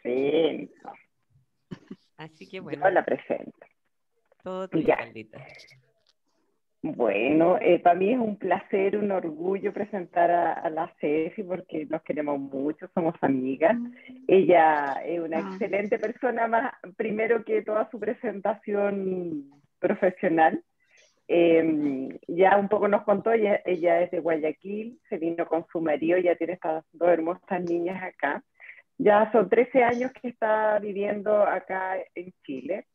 presento. Así que Yo bueno, la presento. todo tuyo, Ya. Carlita. Bueno, para mí es un placer, un orgullo presentar a la Ceci porque nos queremos mucho, somos amigas. Ella es una excelente persona, más primero que toda su presentación profesional. Ya un poco nos contó, ella es de Guayaquil, se vino con su marido, ya tiene estas dos hermosas niñas acá. Ya son 13 años que está viviendo acá en Chile.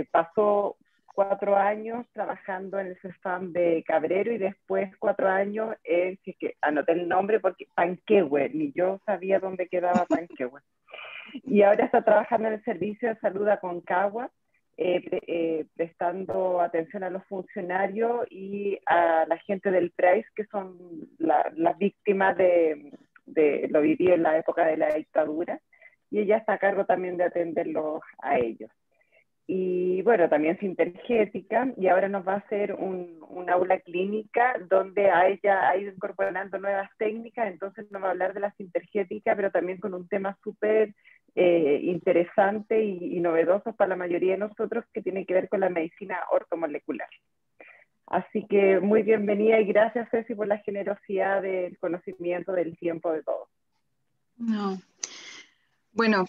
Pasó 4 años trabajando en el CEFAM de Cabrero y después 4 años en, si es que anoté el nombre porque Panquehue, ni yo sabía dónde quedaba Panquehue. Y ahora está trabajando en el servicio de salud Aconcagua, prestando atención a los funcionarios y a la gente del PRAIS, que son las víctimas de lo vivido en la época de la dictadura, y ella está a cargo también de atenderlos a ellos. Y bueno, también es Sintergética, y ahora nos va a hacer un aula clínica donde a ella ha ido incorporando nuevas técnicas, entonces nos va a hablar de la Sintergética, pero también con un tema súper interesante y novedoso para la mayoría de nosotros, que tiene que ver con la medicina ortomolecular. Así que muy bienvenida y gracias, Ceci, por la generosidad del conocimiento, del tiempo, de todo. No. Bueno,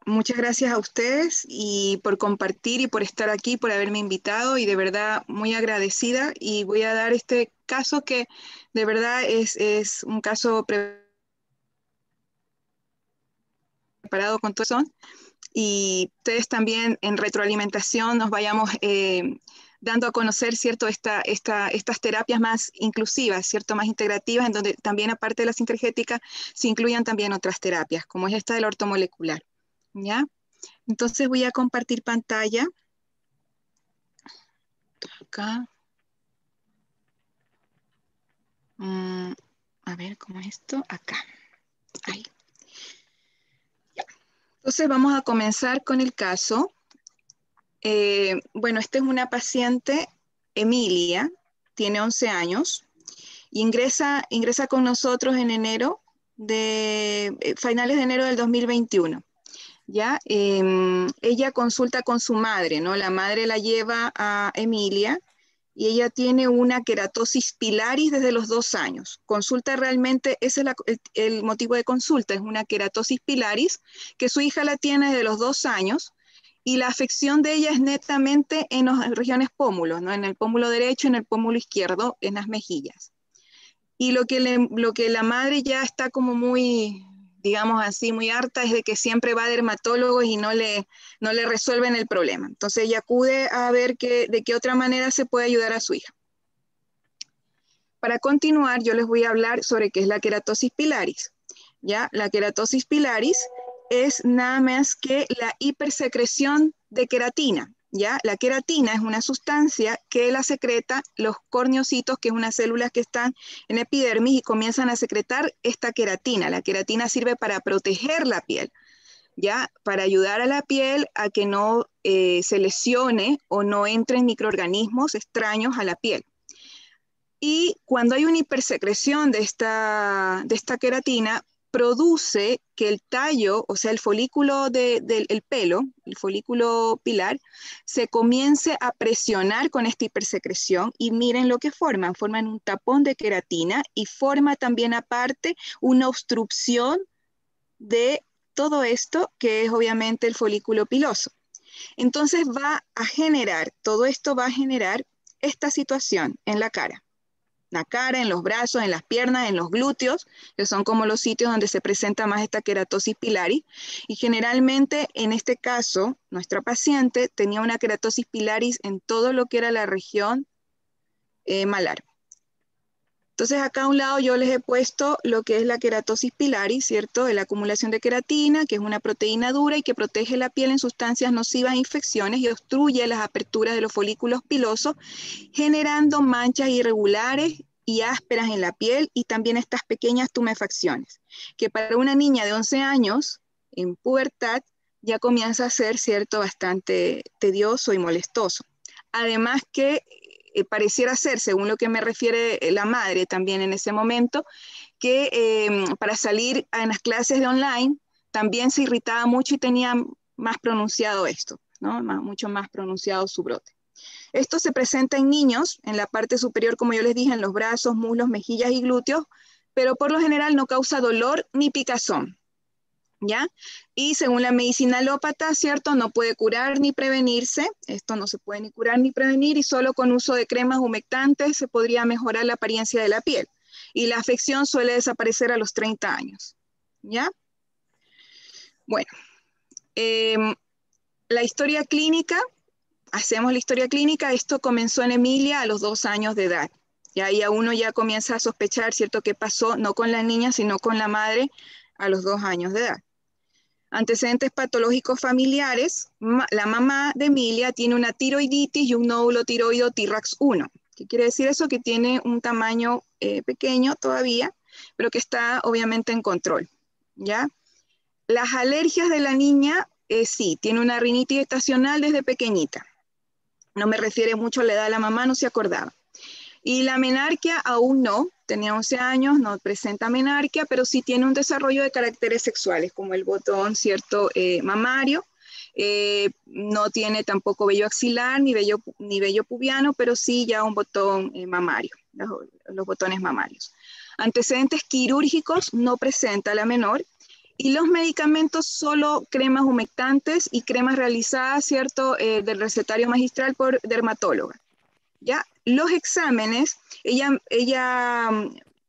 muchas gracias a ustedes y por compartir y por estar aquí, por haberme invitado, y de verdad muy agradecida, y voy a dar este caso que de verdad es un caso preparado con todo eso, y ustedes también en retroalimentación nos vayamos dando a conocer, ¿cierto?, estas terapias más inclusivas, ¿cierto?, más integrativas, en donde también, aparte de la sintergética, se incluyan también otras terapias, como es esta del ortomolecular, ¿ya? Entonces voy a compartir pantalla. Acá. A ver, ¿cómo es esto? Acá. Ahí. Ya. Entonces vamos a comenzar con el caso. Bueno, esta es una paciente, Emilia, tiene 11 años, y ingresa con nosotros en enero finales de enero del 2021. ¿Ya? Ella consulta con su madre, ¿no? La madre la lleva a Emilia y ella tiene una queratosis pilaris desde los 2 años. Consulta realmente, ese es el motivo de consulta, es una queratosis pilaris que su hija la tiene desde los 2 años, y la afección de ella es netamente en las regiones pómulos, ¿no? En el pómulo derecho y en el pómulo izquierdo, en las mejillas. Y lo que la madre ya está como muy, digamos así, muy harta, es de que siempre va a dermatólogos y no le resuelven el problema. Entonces ella acude a ver de qué otra manera se puede ayudar a su hija. Para continuar, yo les voy a hablar sobre qué es la queratosis pilaris. ¿Ya? La queratosis pilaris es nada más que la hipersecreción de queratina. ¿Ya? La queratina es una sustancia que la secreta los corneocitos, que es unas células que están en epidermis y comienzan a secretar esta queratina. La queratina sirve para proteger la piel, ¿ya? Para ayudar a la piel a que no se lesione o no entren microorganismos extraños a la piel. Y cuando hay una hipersecreción de esta queratina, produce que el tallo, o sea, el folículo del pelo, el folículo pilar, se comience a presionar con esta hipersecreción, y miren lo que forman un tapón de queratina, y forma también aparte una obstrucción de todo esto, que es obviamente el folículo piloso. Entonces todo esto va a generar esta situación en la cara, en los brazos, en las piernas, en los glúteos, que son como los sitios donde se presenta más esta queratosis pilaris. Y generalmente, en este caso, nuestra paciente tenía una queratosis pilaris en todo lo que era la región malar. Entonces, acá a un lado yo les he puesto lo que es la queratosis pilaris, ¿cierto? De la acumulación de queratina, que es una proteína dura y que protege la piel en sustancias nocivas e infecciones, y obstruye las aperturas de los folículos pilosos, generando manchas irregulares y ásperas en la piel, y también estas pequeñas tumefacciones, que para una niña de 11 años, en pubertad, ya comienza a ser, ¿cierto?, bastante tedioso y molestoso. Además que pareciera ser, según lo que me refiere la madre también en ese momento, que para salir en las clases de online también se irritaba mucho y tenía más pronunciado esto, ¿no? Mucho más pronunciado su brote. Esto se presenta en niños, en la parte superior, como yo les dije, en los brazos, muslos, mejillas y glúteos, pero por lo general no causa dolor ni picazón, ¿ya? Y según la medicina alópata, ¿cierto? No puede curar ni prevenirse, esto no se puede ni curar ni prevenir, y solo con uso de cremas humectantes se podría mejorar la apariencia de la piel. Y la afección suele desaparecer a los 30 años, ¿ya? Bueno, la historia clínica, hacemos la historia clínica, esto comenzó en Emilia a los 2 años de edad. Y ahí a uno ya comienza a sospechar, ¿cierto?, qué pasó, no con la niña, sino con la madre a los 2 años de edad. Antecedentes patológicos familiares, la mamá de Emilia tiene una tiroiditis y un nódulo tiroideo TRAX1. ¿Qué quiere decir eso? Que tiene un tamaño pequeño todavía, pero que está obviamente en control, ¿ya? Las alergias de la niña, sí, tiene una rinitis estacional desde pequeñita. No me refiere mucho a la edad de la mamá, no se acordaba. Y la menarquia aún no, tenía 11 años, no presenta menarquia, pero sí tiene un desarrollo de caracteres sexuales, como el botón, ¿cierto?, mamario. No tiene tampoco vello axilar ni vello pubiano, pero sí ya un botón mamario, los botones mamarios. Antecedentes quirúrgicos no presenta la menor. Y los medicamentos, solo cremas humectantes y cremas realizadas, ¿cierto?, del recetario magistral por dermatóloga. ¿Ya? Los exámenes, ella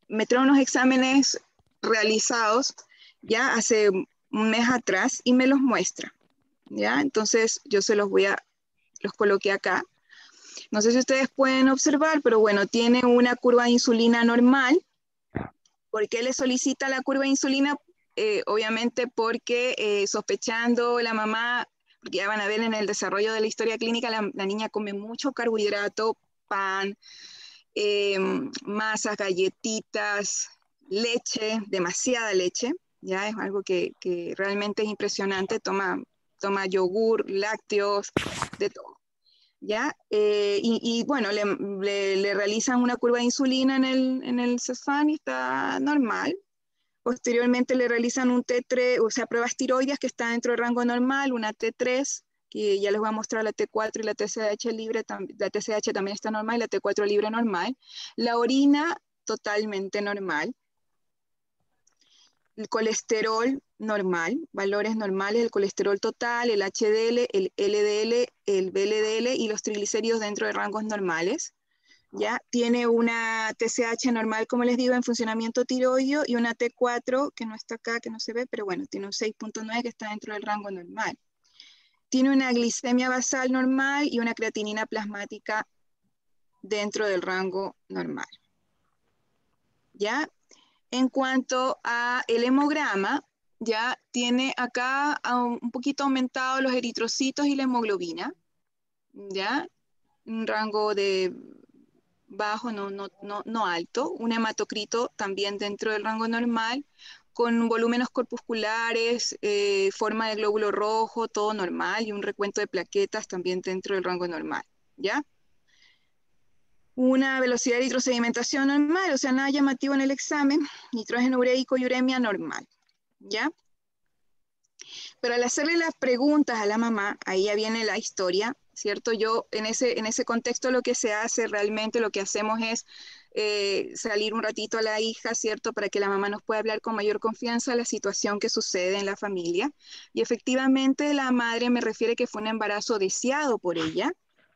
me trae unos exámenes realizados ya hace un mes atrás y me los muestra. ¿Ya? Entonces yo los coloqué acá. No sé si ustedes pueden observar, pero bueno, tiene una curva de insulina normal. ¿Por qué le solicita la curva de insulina? Obviamente porque sospechando la mamá, porque ya van a ver en el desarrollo de la historia clínica, la niña come mucho carbohidrato, pan, masas, galletitas, leche, demasiada leche, ya es algo que realmente es impresionante, toma yogur, lácteos, de todo. ¿Ya? Y bueno, le realizan una curva de insulina en el CEFAN y está normal. Posteriormente le realizan un T3, o sea, pruebas tiroides que está dentro del rango normal, una T3, que ya les voy a mostrar la T4 y la TSH libre, la TSH también está normal y la T4 libre normal. La orina totalmente normal. El colesterol normal, valores normales, el colesterol total, el HDL, el LDL, el VLDL y los triglicéridos dentro de rangos normales. ¿Ya? Tiene una TSH normal, como les digo, en funcionamiento tiroideo y una T4 que no está acá, que no se ve, pero bueno, tiene un 6.9 que está dentro del rango normal. Tiene una glicemia basal normal y una creatinina plasmática dentro del rango normal. ¿Ya? En cuanto a el hemograma, ya tiene acá un poquito aumentado los eritrocitos y la hemoglobina, ¿ya? Un rango de bajo, no alto, un hematocrito también dentro del rango normal, con volúmenes corpusculares, forma de glóbulo rojo, todo normal, y un recuento de plaquetas también dentro del rango normal, ¿ya? Una velocidad de eritrosedimentación normal, o sea, nada llamativo en el examen, nitrógeno ureico y uremia normal, ¿ya? Pero al hacerle las preguntas a la mamá, ahí ya viene la historia, ¿cierto? Yo en ese contexto lo que se hace realmente, lo que hacemos es salir un ratito a la hija, ¿cierto? Para que la mamá nos pueda hablar con mayor confianza de la situación que sucede en la familia. Y efectivamente la madre me refiere que fue un embarazo deseado por ella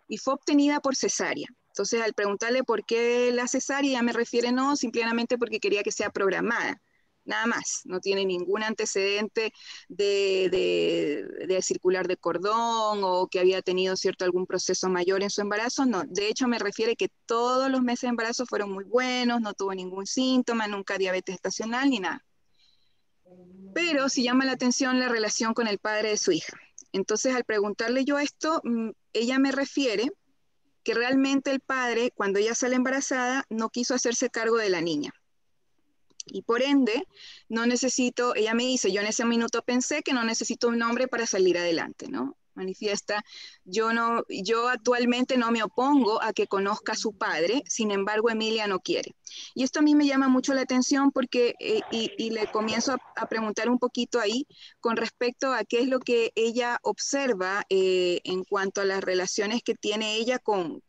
y fue obtenida por cesárea. Entonces al preguntarle por qué la cesárea, ella me refiere no, simplemente porque quería que sea programada. Nada más, no tiene ningún antecedente de circular de cordón o que había tenido cierto algún proceso mayor en su embarazo, no. De hecho, me refiere que todos los meses de embarazo fueron muy buenos, no tuvo ningún síntoma, nunca diabetes estacional ni nada. Pero sí llama la atención la relación con el padre de su hija. Entonces, al preguntarle yo esto, ella me refiere que realmente el padre, cuando ella sale embarazada, no quiso hacerse cargo de la niña. Y por ende, no necesito, ella me dice, yo en ese minuto pensé que no necesito un hombre para salir adelante, ¿no? manifiesta, yo actualmente no me opongo a que conozca a su padre, sin embargo Emilia no quiere. Y esto a mí me llama mucho la atención porque, y le comienzo a preguntar un poquito ahí con respecto a qué es lo que ella observa en cuanto a las relaciones que tiene ella con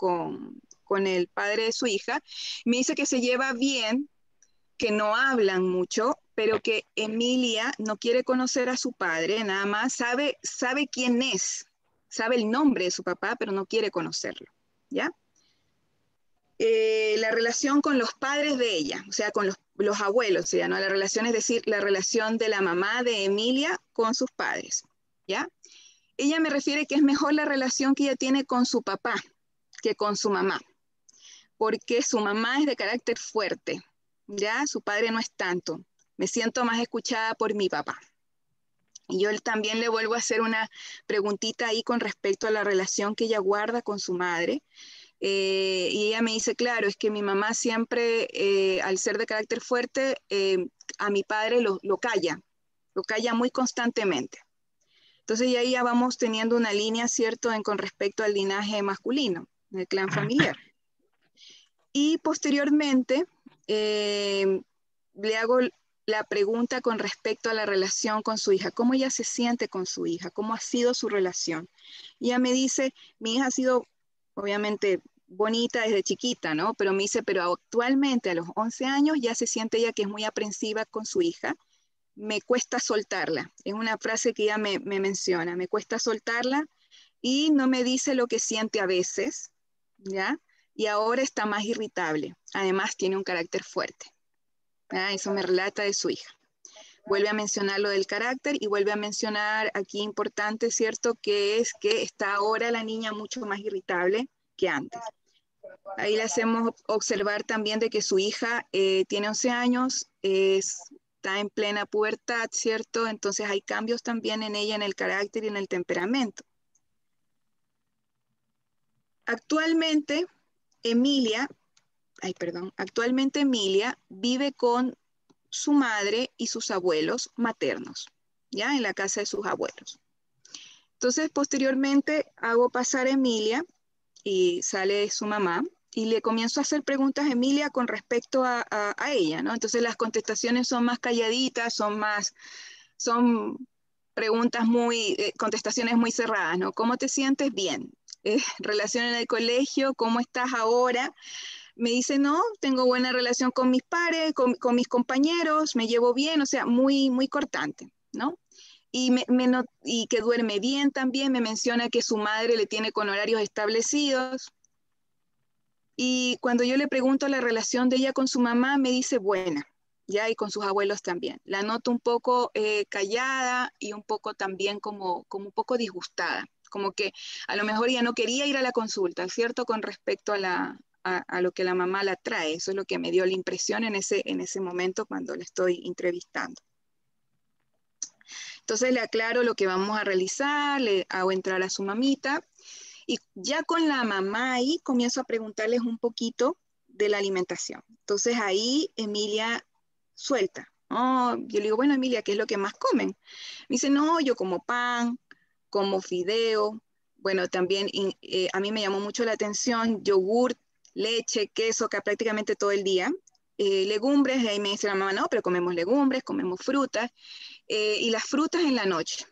el padre de su hija. Me dice que se lleva bien, que no hablan mucho, pero que Emilia no quiere conocer a su padre, nada más sabe quién es, sabe el nombre de su papá, pero no quiere conocerlo, ¿ya? La relación con los padres de ella, o sea, con los abuelos, ¿ya? ¿No? La relación es decir, la relación de la mamá de Emilia con sus padres, ¿ya? Ella me refiere que es mejor la relación que ella tiene con su papá que con su mamá, porque su mamá es de carácter fuerte, ¿ya? Su padre no es tanto. Me siento más escuchada por mi papá. Y yo también le vuelvo a hacer una preguntita ahí con respecto a la relación que ella guarda con su madre. Y ella me dice, claro, es que mi mamá siempre, al ser de carácter fuerte, a mi padre lo calla muy constantemente. Entonces ya ahí ya vamos teniendo una línea, ¿cierto?, con respecto al linaje masculino, del clan familiar. Y posteriormente le hago la pregunta con respecto a la relación con su hija, cómo ella se siente con su hija, cómo ha sido su relación. Y ella me dice, mi hija ha sido obviamente bonita desde chiquita, ¿no? Pero me dice, pero actualmente a los 11 años ya se siente ella que es muy aprensiva con su hija, me cuesta soltarla. Es una frase que ella me menciona, me cuesta soltarla y no me dice lo que siente a veces, ¿ya? Y ahora está más irritable. Además, tiene un carácter fuerte. Eso me relata de su hija. Vuelve a mencionar lo del carácter y vuelve a mencionar aquí importante, ¿cierto? Que es que está ahora la niña mucho más irritable que antes. Ahí le hacemos observar también de que su hija tiene 11 años, está en plena pubertad, ¿cierto? Entonces hay cambios también en ella, en el carácter y en el temperamento. Actualmente Emilia vive con su madre y sus abuelos maternos, ya en la casa de sus abuelos. Entonces, posteriormente hago pasar a Emilia y sale su mamá y le comienzo a hacer preguntas a Emilia con respecto a ella, ¿no? Entonces las contestaciones son más calladitas, son preguntas contestaciones muy cerradas, ¿no? ¿Cómo te sientes? Bien. Relación en el colegio, ¿cómo estás ahora? Me dice, no, tengo buena relación con mis pares, con mis compañeros, me llevo bien, o sea, muy, muy cortante, ¿no? Y que duerme bien también, me menciona que su madre le tiene con horarios establecidos. Y cuando yo le pregunto la relación de ella con su mamá, me dice buena, ya, y con sus abuelos también. La noto un poco callada y un poco también como un poco disgustada, como que a lo mejor ella no quería ir a la consulta, ¿cierto? Con respecto a lo que la mamá la trae. Eso es lo que me dio la impresión en ese momento cuando la estoy entrevistando. Entonces le aclaro lo que vamos a realizar, le hago entrar a su mamita y ya con la mamá ahí comienzo a preguntarles un poquito de la alimentación. Entonces ahí Emilia suelta. Oh, yo le digo, bueno, Emilia, ¿qué es lo que más comen? Me dice, no, yo como pan, como fideo. Bueno, también a mí me llamó mucho la atención yogur, leche, queso, que prácticamente todo el día. Legumbres, y ahí me dice la mamá, no, pero comemos legumbres, comemos frutas, y las frutas en la noche.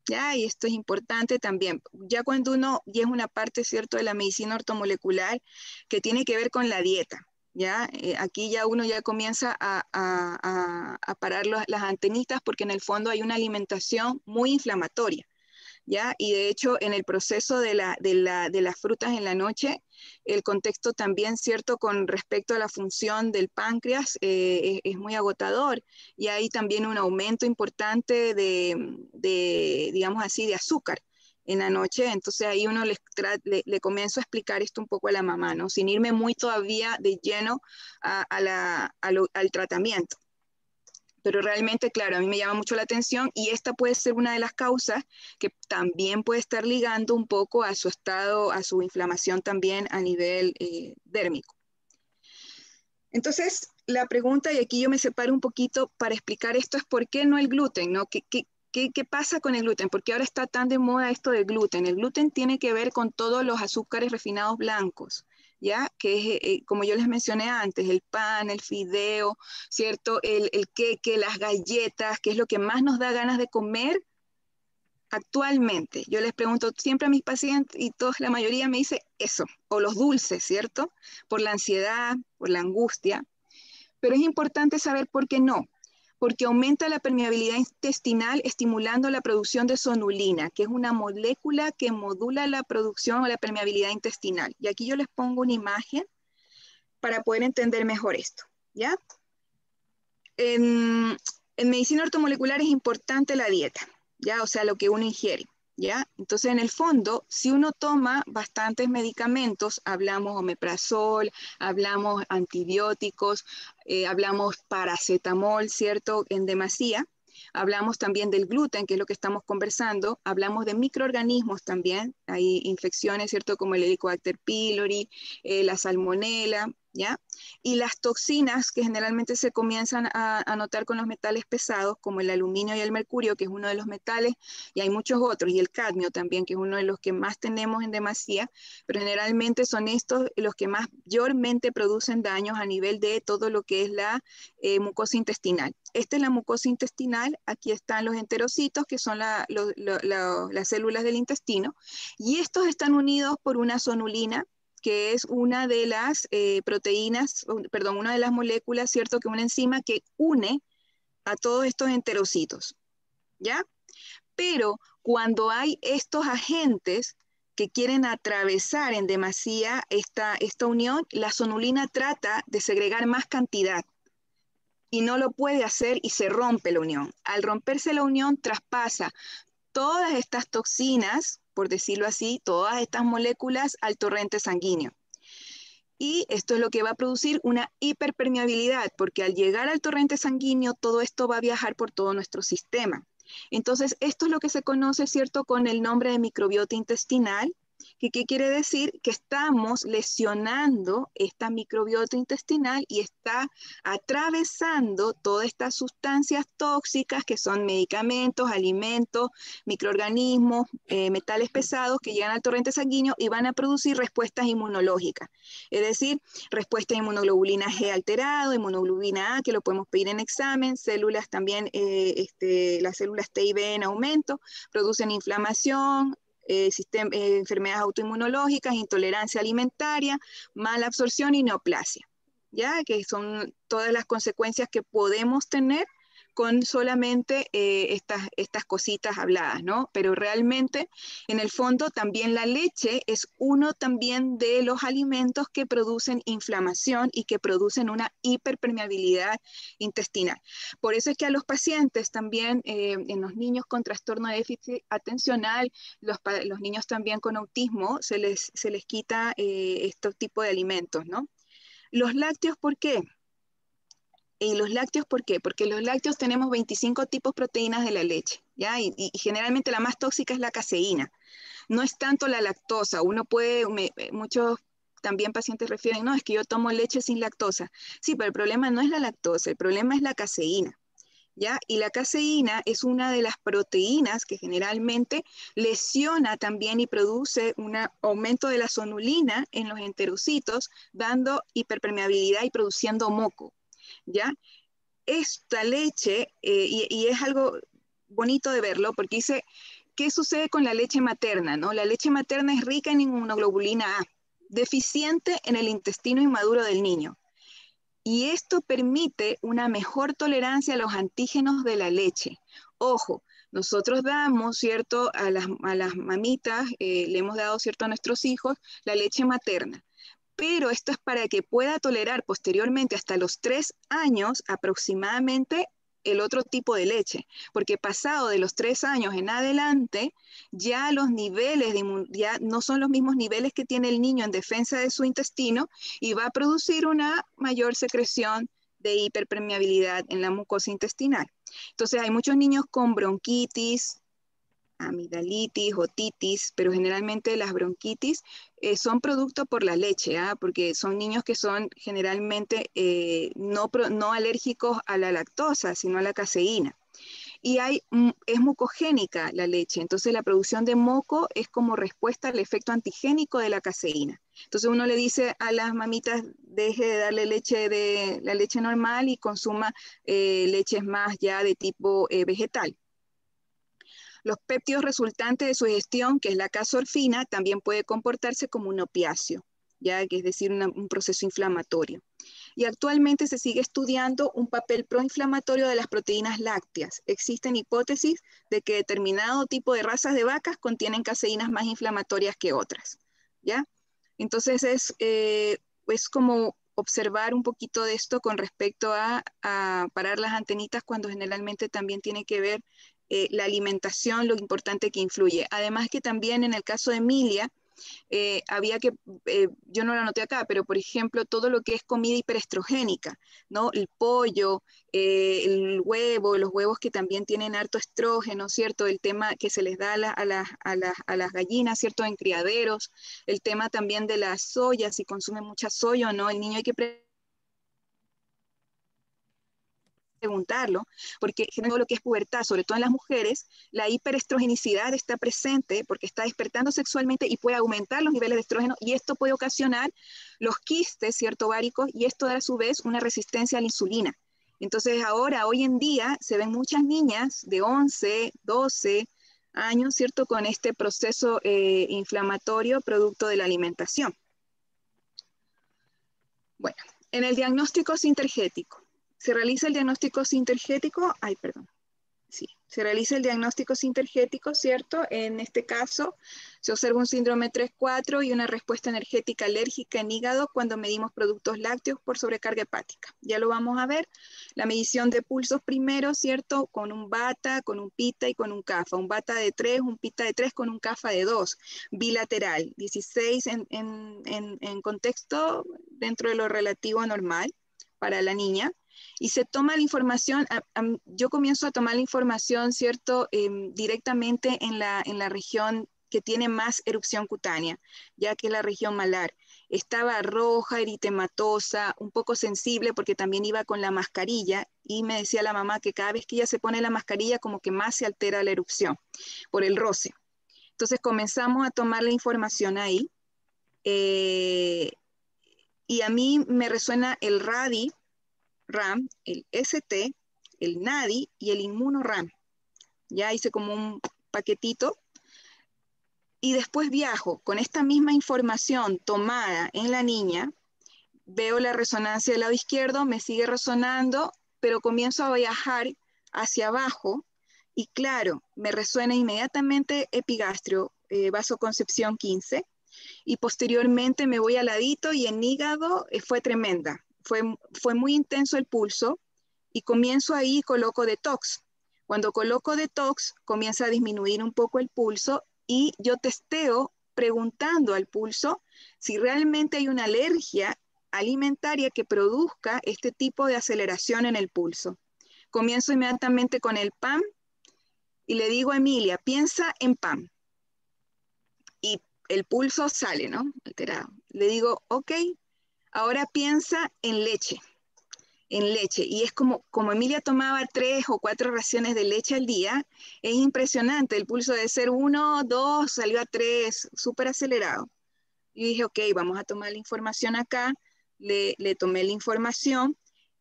¿Ya? Y esto es importante también. Ya cuando ya es una parte, ¿cierto?, de la medicina ortomolecular que tiene que ver con la dieta. ¿Ya? Aquí ya uno ya comienza a parar las antenitas porque en el fondo hay una alimentación muy inflamatoria. ¿Ya? Y de hecho, en el proceso de las frutas en la noche, el contexto también, ¿cierto?, con respecto a la función del páncreas es muy agotador y hay también un aumento importante digamos así, de azúcar en la noche. Entonces ahí uno le comienzo a explicar esto un poco a la mamá, ¿no? Sin irme muy todavía de lleno al tratamiento. Pero realmente, claro, a mí me llama mucho la atención y esta puede ser una de las causas que también puede estar ligando un poco a su estado, a su inflamación también a nivel dérmico. Entonces, la pregunta, y aquí yo me separo un poquito para explicar esto, es ¿por qué no el gluten? ¿No? ¿Qué pasa con el gluten? Porque ahora está tan de moda esto del gluten. El gluten tiene que ver con todos los azúcares refinados blancos, ¿ya? Que es, como yo les mencioné antes, el pan, el fideo, ¿cierto? El queque, las galletas, que es lo que más nos da ganas de comer actualmente. Yo les pregunto siempre a mis pacientes y todos, la mayoría me dice eso, o los dulces, ¿cierto? Por la ansiedad, por la angustia. Pero es importante saber por qué no. Porque aumenta la permeabilidad intestinal estimulando la producción de sonulina, que es una molécula que modula la producción o la permeabilidad intestinal. Y aquí yo les pongo una imagen para poder entender mejor esto, ¿ya? En medicina ortomolecular es importante la dieta, ¿ya? O sea, lo que uno ingiere, ¿ya? Entonces, en el fondo, si uno toma bastantes medicamentos, hablamos omeprazol, hablamos antibióticos, hablamos paracetamol, ¿cierto? En demasía. Hablamos también del gluten, que es lo que estamos conversando. Hablamos de microorganismos también. Hay infecciones, ¿cierto? Como el Helicobacter pylori, la salmonela, ¿ya? Y las toxinas que generalmente se comienzan a notar con los metales pesados, como el aluminio y el mercurio, que es uno de los metales, y hay muchos otros, y el cadmio también, que es uno de los que más tenemos en demasía, pero generalmente son estos los que mayormente producen daños a nivel de todo lo que es la mucosa intestinal. Esta es la mucosa intestinal, aquí están los enterocitos, que son las células del intestino, y estos están unidos por una sonulina, que es una de las proteínas, perdón, una de las moléculas, ¿cierto? Que una enzima que une a todos estos enterocitos, ¿ya? Pero cuando hay estos agentes que quieren atravesar en demasía esta unión, la sonulina trata de segregar más cantidad y no lo puede hacer y se rompe la unión. Al romperse la unión, traspasa todas estas toxinas, por decirlo así, todas estas moléculas al torrente sanguíneo. Y esto es lo que va a producir una hiperpermeabilidad, porque al llegar al torrente sanguíneo, todo esto va a viajar por todo nuestro sistema. Entonces, esto es lo que se conoce, ¿cierto?, con el nombre de microbiota intestinal. ¿Qué quiere decir? Que estamos lesionando esta microbiota intestinal y está atravesando todas estas sustancias tóxicas que son medicamentos, alimentos, microorganismos, metales pesados que llegan al torrente sanguíneo y van a producir respuestas inmunológicas. Es decir, respuesta de inmunoglobulina G alterado, inmunoglobulina A, que lo podemos pedir en examen, células también, las células T y B en aumento, producen inflamación, enfermedades autoinmunológicas, intolerancia alimentaria, mala absorción y neoplasia, ¿ya? Que son todas las consecuencias que podemos tener con solamente estas cositas habladas, ¿no? Pero realmente, en el fondo, también la leche es uno también de los alimentos que producen inflamación y que producen una hiperpermeabilidad intestinal. Por eso es que a los pacientes también, en los niños con trastorno de déficit atencional, los niños también con autismo, se les quita estos tipos de alimentos, ¿no? Los lácteos, ¿por qué? ¿Y los lácteos por qué? Porque los lácteos tenemos 25 tipos de proteínas de la leche, ¿ya? Y generalmente la más tóxica es la caseína. No es tanto la lactosa. Uno puede, muchos también pacientes refieren, no, es que yo tomo leche sin lactosa. Sí, pero el problema no es la lactosa, el problema es la caseína, ¿ya? Y la caseína es una de las proteínas que generalmente lesiona también y produce un aumento de la sonulina en los enterocitos, dando hiperpermeabilidad y produciendo moco, ¿ya? Esta leche, y es algo bonito de verlo, porque dice, ¿qué sucede con la leche materna, no? La leche materna es rica en inmunoglobulina A, deficiente en el intestino inmaduro del niño. Y esto permite una mejor tolerancia a los antígenos de la leche. Ojo, nosotros damos, ¿cierto?, a las mamitas, le hemos dado, ¿cierto?, a nuestros hijos la leche materna. Pero esto es para que pueda tolerar posteriormente hasta los 3 años aproximadamente el otro tipo de leche, porque pasado de los 3 años en adelante, ya los niveles ya no son los mismos niveles que tiene el niño en defensa de su intestino y va a producir una mayor secreción de hiperpermeabilidad en la mucosa intestinal. Entonces hay muchos niños con bronquitis, amigdalitis, otitis, pero generalmente las bronquitis son producto por la leche, porque son niños que son generalmente no alérgicos a la lactosa, sino a la caseína. y es mucogénica la leche, entonces la producción de moco es como respuesta al efecto antigénico de la caseína. Entonces uno le dice a las mamitas, deje de darle la leche normal y consuma leches más ya de tipo vegetal. Los péptidos resultantes de su digestión, que es la casorfina, también puede comportarse como un opiáceo, ya que es decir, un proceso inflamatorio. Y actualmente se sigue estudiando un papel proinflamatorio de las proteínas lácteas. Existen hipótesis de que determinado tipo de razas de vacas contienen caseínas más inflamatorias que otras, ¿ya? Entonces es como observar un poquito de esto con respecto a parar las antenitas cuando generalmente también tiene que ver la alimentación, lo importante que influye. Además que también en el caso de Emilia, yo no lo anoté acá, pero por ejemplo, todo lo que es comida hiperestrogénica, ¿no? El pollo, el huevo, los huevos que también tienen harto estrógeno, ¿cierto? El tema que se les da a las gallinas, ¿cierto? En criaderos, el tema también de la soya, si consume mucha soya o no, el niño hay que preguntarlo, porque todo lo que es pubertad, sobre todo en las mujeres, la hiperestrogenicidad está presente porque está despertando sexualmente y puede aumentar los niveles de estrógeno y esto puede ocasionar los quistes, ¿cierto? Ováricos, y esto da a su vez una resistencia a la insulina. Entonces ahora, hoy en día, se ven muchas niñas de 11, 12 años, ¿cierto? Con este proceso inflamatorio producto de la alimentación. Bueno, en el diagnóstico sintergético. Se realiza el diagnóstico sintergético, se realiza el diagnóstico sintergético, ¿cierto? En este caso, se observa un síndrome 3-4 y una respuesta energética alérgica en hígado cuando medimos productos lácteos por sobrecarga hepática. Ya lo vamos a ver. La medición de pulsos primero, ¿cierto? Con un bata, con un pita y con un CAFA. Un bata de 3, un pita de 3 con un CAFA de 2. Bilateral, 16 en contexto dentro de lo relativo normal para la niña. Y se toma la información, yo comienzo a tomar la información, ¿cierto? Directamente en la región que tiene más erupción cutánea, ya que es la región malar. Estaba roja, eritematosa, un poco sensible porque también iba con la mascarilla y me decía la mamá que cada vez que ella se pone la mascarilla como que más se altera la erupción por el roce. Entonces comenzamos a tomar la información ahí y a mí me resuena el RADI, RAM, el ST, el NADI y el inmunoRAM. Ya hice como un paquetito y después viajo con esta misma información tomada en la niña, veo la resonancia del lado izquierdo, me sigue resonando, pero comienzo a viajar hacia abajo y claro, me resuena inmediatamente epigastrio, vasoconcepción 15 y posteriormente me voy al ladito y en hígado fue tremenda. Fue muy intenso el pulso y comienzo ahí y coloco detox. Cuando coloco detox, comienza a disminuir un poco el pulso y yo testeo preguntando al pulso si realmente hay una alergia alimentaria que produzca este tipo de aceleración en el pulso. Comienzo inmediatamente con el PAM y le digo a Emilia, piensa en PAM. Y el pulso sale, ¿no? Alterado. Le digo, ok, ahora piensa en leche. Y es como Emilia tomaba 3 o 4 raciones de leche al día, es impresionante, el pulso de ser 1, 2, salió a 3, súper acelerado. Y dije, ok, vamos a tomar la información acá, le tomé la información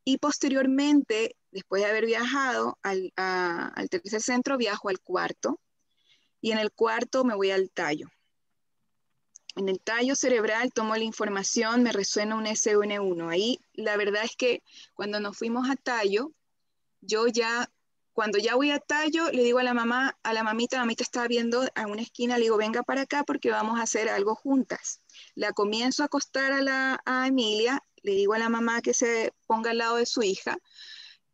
y posteriormente, después de haber viajado al tercer centro, viajo al cuarto y en el cuarto me voy al tallo. En el tallo cerebral tomo la información, me resuena un SN1. Ahí la verdad es que cuando nos fuimos a tallo, cuando ya voy a tallo, le digo a la mamita estaba viendo a una esquina, le digo, venga para acá porque vamos a hacer algo juntas. La comienzo a acostar a Emilia, le digo a la mamá que se ponga al lado de su hija,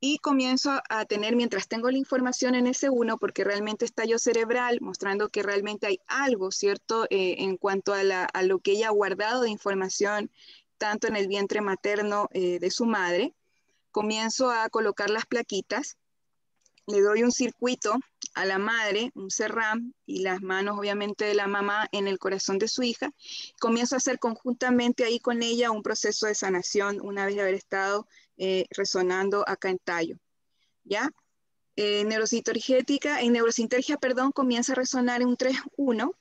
y comienzo a tener, mientras tengo la información en S1, porque realmente es tallo cerebral, mostrando que realmente hay algo, ¿cierto? En cuanto a lo que ella ha guardado de información, tanto en el vientre materno de su madre, comienzo a colocar las plaquitas, le doy un circuito a la madre, un CERRAM, y las manos obviamente de la mamá en el corazón de su hija, comienzo a hacer conjuntamente ahí con ella un proceso de sanación una vez de haber estado resonando acá en tallo, ¿ya? En neurosintergia, perdón, comienza a resonar en un 3-1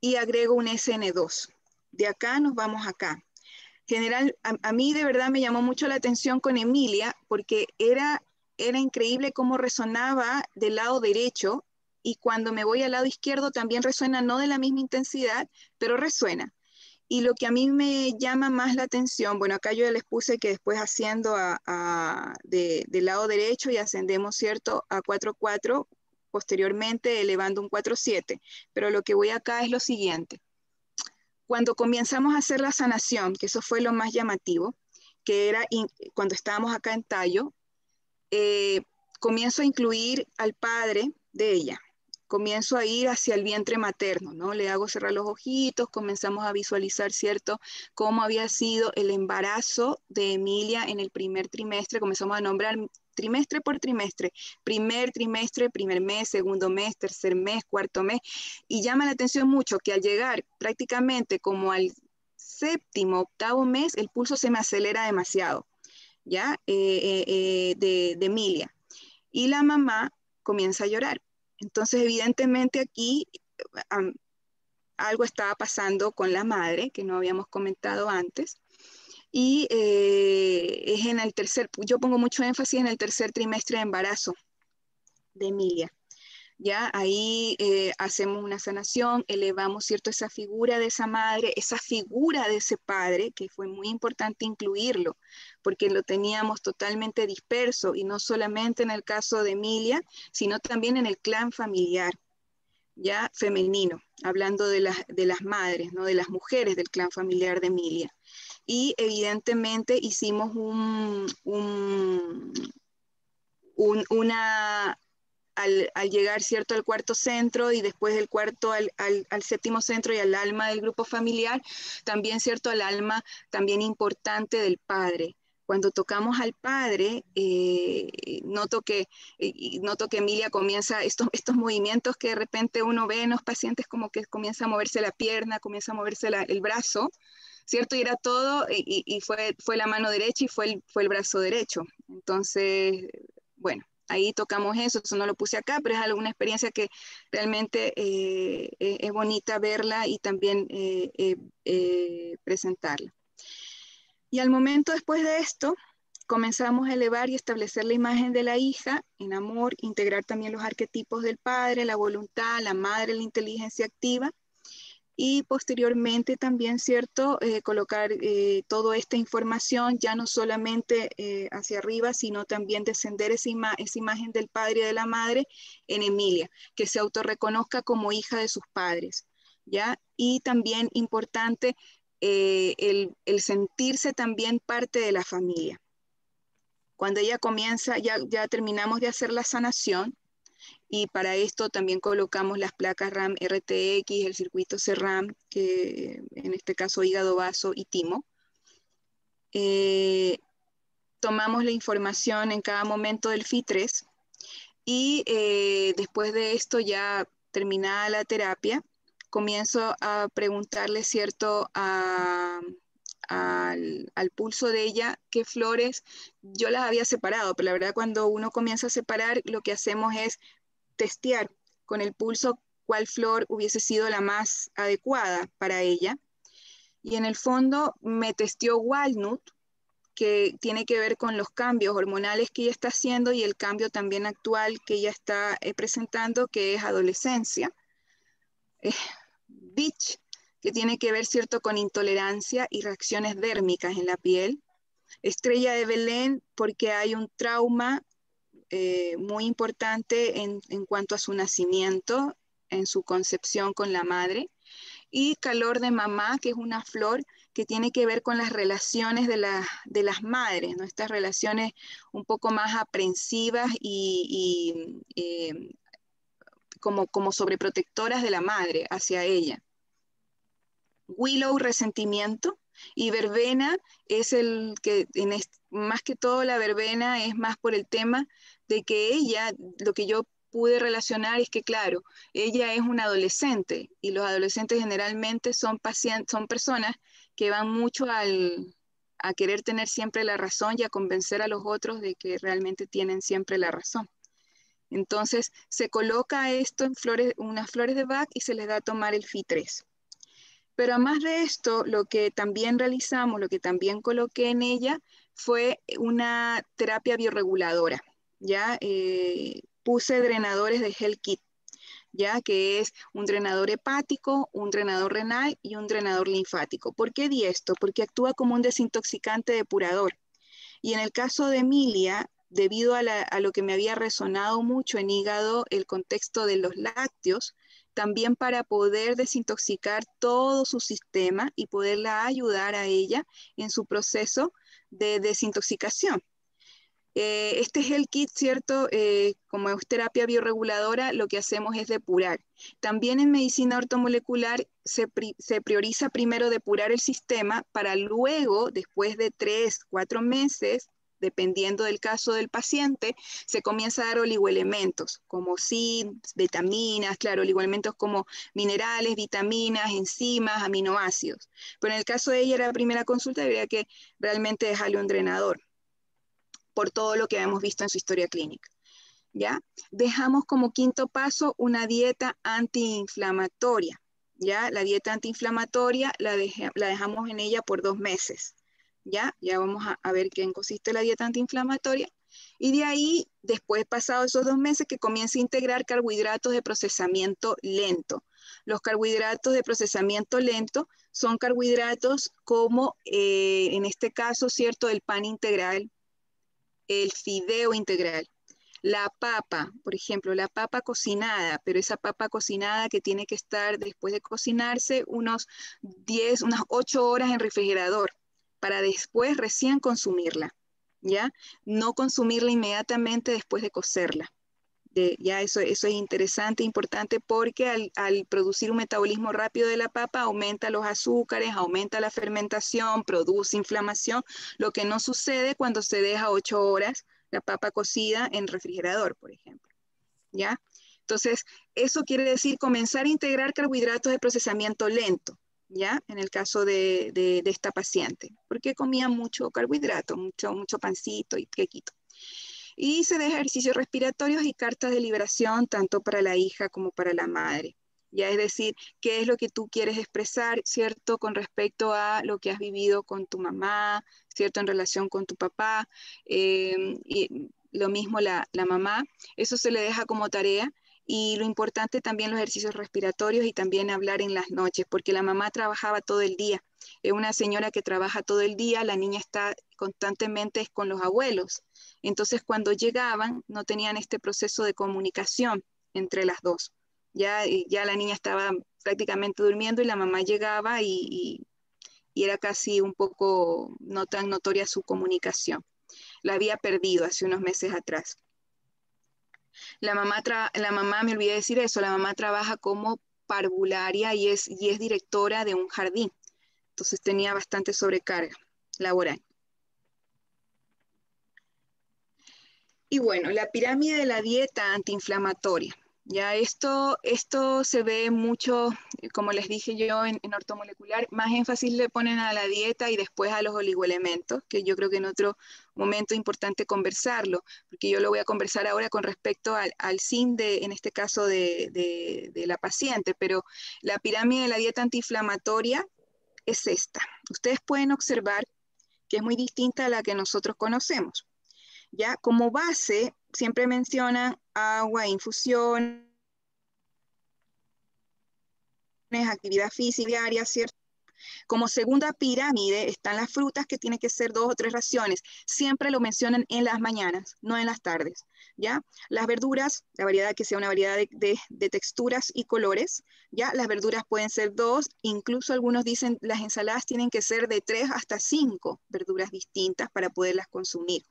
y agrego un SN2. De acá nos vamos acá. A mí de verdad me llamó mucho la atención con Emilia porque era increíble cómo resonaba del lado derecho y cuando me voy al lado izquierdo también resuena, no de la misma intensidad, pero resuena. Y lo que a mí me llama más la atención, bueno, acá yo ya les puse que después haciendo del lado derecho y ascendemos, ¿cierto?, a 4-4, posteriormente elevando un 4-7. Pero lo que voy acá es lo siguiente. Cuando comenzamos a hacer la sanación, que eso fue lo más llamativo, que era cuando estábamos acá en Tallo, comienzo a incluir al padre de ella. Comienzo a ir hacia el vientre materno, ¿no? Le hago cerrar los ojitos, comenzamos a visualizar, ¿cierto?, cómo había sido el embarazo de Emilia en el primer trimestre. Comenzamos a nombrar trimestre por trimestre, primer trimestre, primer mes, segundo mes, tercer mes, cuarto mes, y llama la atención mucho que al llegar prácticamente como al séptimo, octavo mes, el pulso se me acelera demasiado, ¿ya? De Emilia. Y la mamá comienza a llorar. Entonces, evidentemente aquí algo estaba pasando con la madre, que no habíamos comentado antes, y es en el yo pongo mucho énfasis en el tercer trimestre de embarazo de Emilia. Ya ahí hacemos una sanación, elevamos, ¿cierto?, esa figura de esa madre, esa figura de ese padre, que fue muy importante incluirlo, porque lo teníamos totalmente disperso, y no solamente en el caso de Emilia, sino también en el clan familiar, ya femenino, hablando de las madres, ¿no?, de las mujeres del clan familiar de Emilia. Y evidentemente hicimos al llegar, ¿cierto?, al cuarto centro y después del cuarto al séptimo centro y al alma del grupo familiar, también, ¿cierto?, al alma también importante del padre. Cuando tocamos al padre, noto que Emilia comienza estos movimientos que de repente uno ve en los pacientes, como que comienza a moverse la pierna, comienza a moverse el brazo, ¿cierto? Y era todo, y fue la mano derecha y fue el brazo derecho. Entonces, bueno, ahí tocamos eso no lo puse acá, pero es alguna experiencia que realmente es bonita verla y también presentarla. Y al momento después de esto, comenzamos a elevar y establecer la imagen de la hija en amor, integrar también los arquetipos del padre, la voluntad, la madre, la inteligencia activa, y posteriormente también, ¿cierto?, colocar toda esta información ya no solamente hacia arriba, sino también descender esa imagen del padre y de la madre en Emilia, que se autorreconozca como hija de sus padres, ¿ya? Y también importante el sentirse también parte de la familia. Cuando ella comienza, ya terminamos de hacer la sanación, y para esto también colocamos las placas RAM RTX, el circuito CERAM, que en este caso hígado, vaso y timo. Tomamos la información en cada momento del FI3 y después de esto, ya terminada la terapia, comienzo a preguntarle, ¿cierto?, al pulso de ella, qué flores. Yo las había separado, pero la verdad cuando uno comienza a separar, lo que hacemos es testear con el pulso cuál flor hubiese sido la más adecuada para ella. Y en el fondo me testeó Walnut, que tiene que ver con los cambios hormonales que ella está haciendo y el cambio también actual que ella está presentando, que es adolescencia. Beach, que tiene que ver, ¿cierto?, con intolerancia y reacciones dérmicas en la piel. Estrella de Belén, porque hay un trauma muy importante en cuanto a su nacimiento, en su concepción con la madre. Y Calor de Mamá, que es una flor que tiene que ver con las relaciones de las madres, ¿no? Estas relaciones un poco más aprensivas y como sobreprotectoras de la madre hacia ella. Willow, resentimiento, y verbena es el que, más que todo la verbena es más por el tema de que ella, lo que yo pude relacionar es que, claro, ella es una adolescente y los adolescentes generalmente son personas que van mucho a querer tener siempre la razón y a convencer a los otros de que realmente tienen siempre la razón. Entonces se coloca esto en flores, unas flores de Bach y se les da a tomar el Phi-3. Pero además de esto, lo que también realizamos, lo que también coloqué en ella, fue una terapia bioreguladora. ¿Ya? Puse drenadores de Hell-Kit, ¿ya? Que es un drenador hepático, un drenador renal y un drenador linfático. ¿Por qué di esto? Porque actúa como un desintoxicante depurador. Y en el caso de Emilia, debido a lo que me había resonado mucho en hígado, el contexto de los lácteos, también para poder desintoxicar todo su sistema y poderla ayudar a ella en su proceso de desintoxicación. Este es el kit, ¿cierto? Como es terapia bioreguladora, lo que hacemos es depurar. También en medicina ortomolecular se prioriza primero depurar el sistema para luego, después de 3, 4 meses, dependiendo del caso del paciente, se comienza a dar oligoelementos, como zinc, vitaminas, claro, oligoelementos como minerales, vitaminas, enzimas, aminoácidos. Pero en el caso de ella, era la primera consulta, habría que realmente dejarle un drenador por todo lo que hemos visto en su historia clínica. ¿Ya? Dejamos como quinto paso una dieta antiinflamatoria. ¿Ya? La dieta antiinflamatoria la dejamos en ella por 2 meses. ¿Ya? Ya vamos a ver qué consiste la dieta antiinflamatoria. Y de ahí, después pasados esos 2 meses, que comienza a integrar carbohidratos de procesamiento lento. Los carbohidratos de procesamiento lento son carbohidratos como, en este caso, ¿cierto? El pan integral, el fideo integral, la papa, por ejemplo, la papa cocinada, pero esa papa cocinada que tiene que estar después de cocinarse unas 8 horas en refrigerador para después recién consumirla, ¿ya? No consumirla inmediatamente después de cocerla. Ya eso es interesante, importante, porque al producir un metabolismo rápido de la papa, aumenta los azúcares, aumenta la fermentación, produce inflamación, lo que no sucede cuando se deja 8 horas la papa cocida en refrigerador, por ejemplo. ¿Ya? Entonces, eso quiere decir comenzar a integrar carbohidratos de procesamiento lento, ¿ya? En el caso de esta paciente, porque comía mucho carbohidrato, mucho pancito y quequito. Y se deja ejercicios respiratorios y cartas de liberación tanto para la hija como para la madre. Ya es decir, qué es lo que tú quieres expresar, ¿cierto? Con respecto a lo que has vivido con tu mamá, ¿cierto? En relación con tu papá, y lo mismo la mamá. Eso se le deja como tarea. Y lo importante también los ejercicios respiratorios y también hablar en las noches, porque la mamá trabajaba todo el día. Es una señora que trabaja todo el día, la niña está constantemente con los abuelos. Entonces, cuando llegaban, no tenían este proceso de comunicación entre las dos. Ya la niña estaba prácticamente durmiendo y la mamá llegaba y era casi un poco no tan notoria su comunicación. La había perdido hace unos meses atrás. La mamá, me olvidé decir eso, la mamá trabaja como parvularia y es directora de un jardín. Entonces tenía bastante sobrecarga laboral. Y bueno, la pirámide de la dieta antiinflamatoria. Ya esto se ve mucho, como les dije yo, en ortomolecular, más énfasis le ponen a la dieta y después a los oligoelementos, que yo creo que en otro momento es importante conversarlo, porque yo lo voy a conversar ahora con respecto al zinc, en este caso de la paciente, pero la pirámide de la dieta antiinflamatoria es esta. Ustedes pueden observar que es muy distinta a la que nosotros conocemos. ¿Ya? Como base, siempre mencionan agua, infusión, actividad física diaria, ¿cierto? Como segunda pirámide están las frutas, que tienen que ser 2 o 3 raciones. Siempre lo mencionan en las mañanas, no en las tardes. ¿Ya? Las verduras, la variedad que sea una variedad de texturas y colores. ¿Ya? Las verduras pueden ser 2, incluso algunos dicen las ensaladas tienen que ser de 3 hasta 5 verduras distintas para poderlas consumir.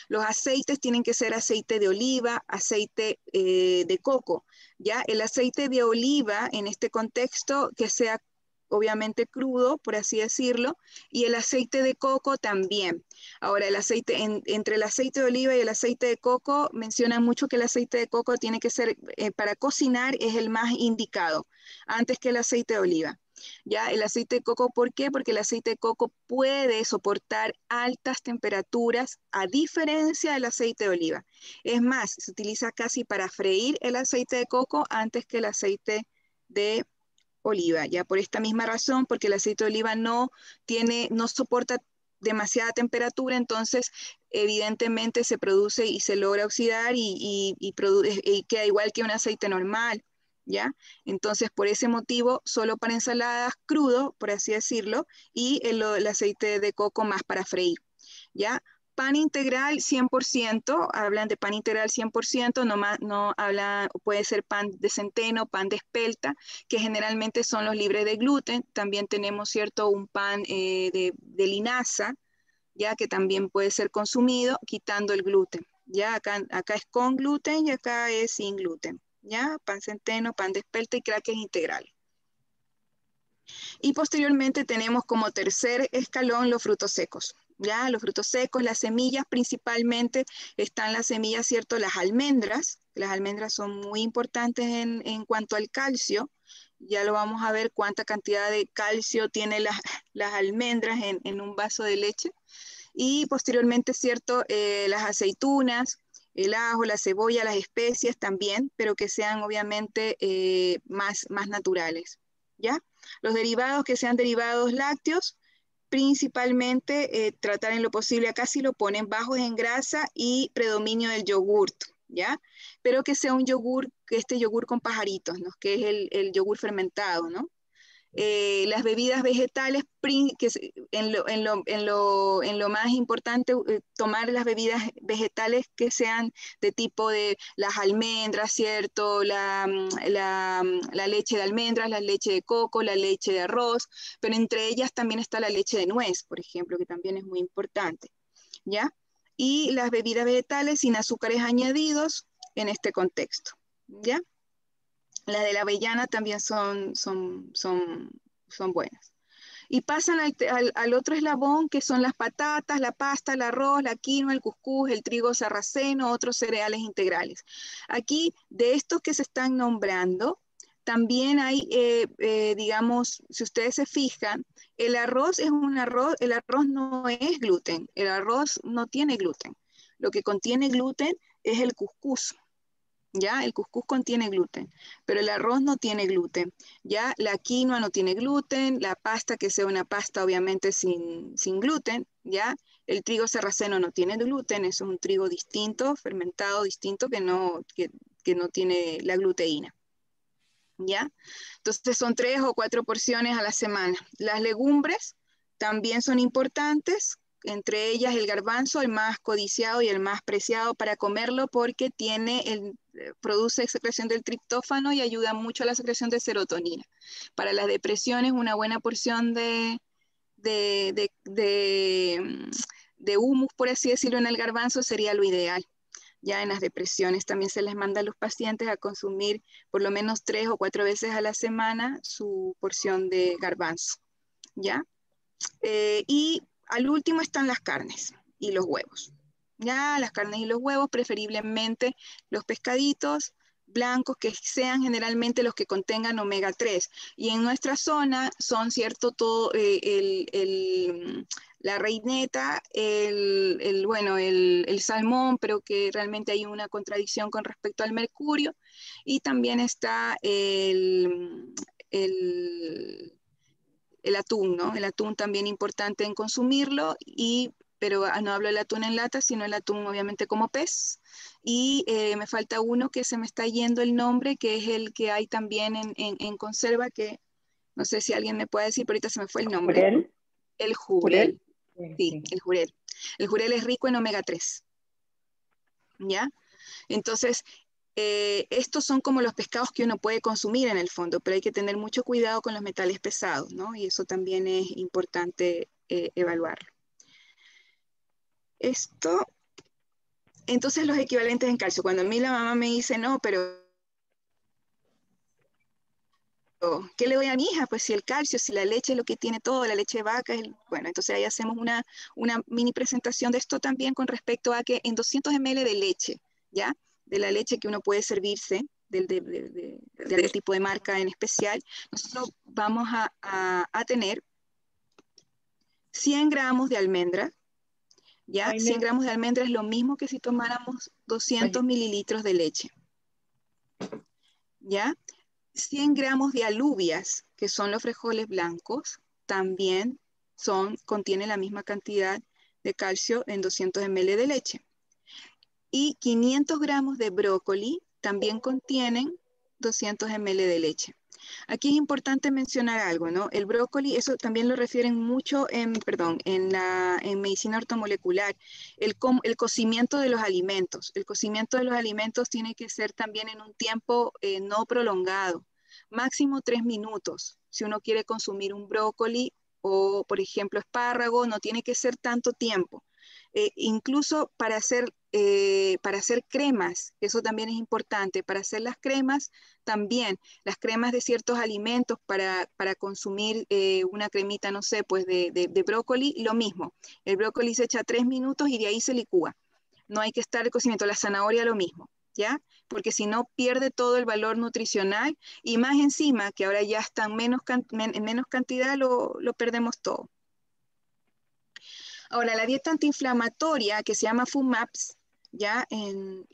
Los aceites tienen que ser aceite de oliva, aceite de coco. ¿Ya? El aceite de oliva, en este contexto, que sea obviamente crudo, por así decirlo, y el aceite de coco también. Ahora, el aceite, entre el aceite de oliva y el aceite de coco, mencionan mucho que el aceite de coco tiene que ser, para cocinar, es el más indicado, antes que el aceite de oliva. ¿Ya? El aceite de coco, ¿por qué? Porque el aceite de coco puede soportar altas temperaturas a diferencia del aceite de oliva. Es más, se utiliza casi para freír el aceite de coco antes que el aceite de oliva, ya por esta misma razón, porque el aceite de oliva no soporta demasiada temperatura, entonces evidentemente se produce y se logra oxidar y queda igual que un aceite normal, ¿ya? Entonces, por ese motivo, solo para ensaladas crudo, por así decirlo, y el aceite de coco más para freír, ¿ya? Pan integral 100%, hablan de pan integral 100%, no hablan, puede ser pan de centeno, pan de espelta, que generalmente son los libres de gluten. También tenemos, ¿cierto?, un pan de linaza, ya que también puede ser consumido quitando el gluten. Ya acá es con gluten y acá es sin gluten. Ya, pan centeno, pan de espelta y crackers integrales. Y posteriormente tenemos como tercer escalón los frutos secos. Ya, los frutos secos, las semillas principalmente están las semillas, ¿cierto? Las almendras son muy importantes en cuanto al calcio. Ya lo vamos a ver cuánta cantidad de calcio tiene las almendras en un vaso de leche. Y posteriormente, ¿cierto? Las aceitunas, el ajo, la cebolla, las especias también, pero que sean obviamente más naturales, ¿ya? Los derivados que sean derivados lácteos, principalmente tratar en lo posible, acá sí lo ponen bajos en grasa y predominio del yogurt, ¿ya? Pero que sea un yogur, este yogur con pajaritos, ¿no? Que es el yogur fermentado, ¿no? Las bebidas vegetales, en lo más importante, tomar las bebidas vegetales que sean de tipo de las almendras, ¿cierto? La leche de almendras, la leche de coco, la leche de arroz, pero entre ellas también está la leche de nuez, por ejemplo, que también es muy importante, ¿ya? Y las bebidas vegetales sin azúcares añadidos en este contexto, ¿ya? Las de la avellana también son buenas. Y pasan al otro eslabón, que son las patatas, la pasta, el arroz, la quinoa, el cuscús, el trigo sarraceno, otros cereales integrales. Aquí, de estos que se están nombrando, también hay, digamos, si ustedes se fijan, el arroz no es gluten, el arroz no tiene gluten. Lo que contiene gluten es el cuscús. ¿Ya? El cuscús contiene gluten, pero el arroz no tiene gluten, ¿ya? La quinoa no tiene gluten, la pasta, que sea una pasta obviamente sin gluten, ¿ya? El trigo sarraceno no tiene gluten, es un trigo distinto, fermentado distinto, que no tiene la gluteína, ¿ya? Entonces son 3 o 4 porciones a la semana. Las legumbres también son importantes, entre ellas el garbanzo, el más codiciado y el más preciado para comerlo porque produce secreción del triptófano y ayuda mucho a la secreción de serotonina. Para las depresiones, una buena porción de humus, por así decirlo, en el garbanzo sería lo ideal. Ya en las depresiones también se les manda a los pacientes a consumir por lo menos 3 o 4 veces a la semana su porción de garbanzo, ¿ya? Y al último están las carnes y los huevos. Ya, las carnes y los huevos, preferiblemente los pescaditos blancos que sean generalmente los que contengan omega 3. Y en nuestra zona son, ¿cierto? Todo la reineta, el salmón, pero que realmente hay una contradicción con respecto al mercurio. Y también está el atún, ¿no? El atún también importante en consumirlo, pero no hablo del atún en lata, sino el atún obviamente como pez. Y me falta uno que se me está yendo el nombre, que es el que hay también en conserva, que no sé si alguien me puede decir, pero ahorita se me fue el nombre. ¿Jurel? El jurel. ¿Jurel? Sí, el jurel. El jurel es rico en omega 3. ¿Ya? Entonces, estos son como los pescados que uno puede consumir en el fondo, pero hay que tener mucho cuidado con los metales pesados, ¿no? Y eso también es importante evaluarlo. Entonces los equivalentes en calcio. Cuando a mí la mamá me dice, no, pero ¿qué le doy a mi hija? Pues si el calcio, si la leche es lo que tiene todo, la leche de vaca, bueno, entonces ahí hacemos una mini presentación de esto también con respecto a que en 200 ml de leche, ¿ya? De la leche que uno puede servirse, de aquel tipo de marca en especial, nosotros vamos a tener 100 gramos de almendra, ¿ya? Jaime. 100 gramos de almendra es lo mismo que si tomáramos 200 Oye. mililitros de leche, ¿ya? 100 gramos de alubias, que son los frijoles blancos, también contienen la misma cantidad de calcio en 200 ml de leche. Y 500 gramos de brócoli también contienen 200 ml de leche. Aquí es importante mencionar algo, ¿no? El brócoli, eso también lo refieren mucho en medicina ortomolecular, el cocimiento de los alimentos. El cocimiento de los alimentos tiene que ser también en un tiempo no prolongado, máximo 3 minutos. Si uno quiere consumir un brócoli o, por ejemplo, espárrago, no tiene que ser tanto tiempo. Incluso para hacer cremas, eso también es importante, para hacer las cremas también, las cremas de ciertos alimentos para consumir una cremita, no sé, pues de brócoli, lo mismo, el brócoli se echa 3 minutos y de ahí se licúa, no hay que estar el cocimiento, la zanahoria lo mismo, ¿ya? Porque si no pierde todo el valor nutricional y más encima, que ahora ya está en menos cantidad, lo perdemos todo. Ahora, la dieta antiinflamatoria que se llama FUMAPS, ya en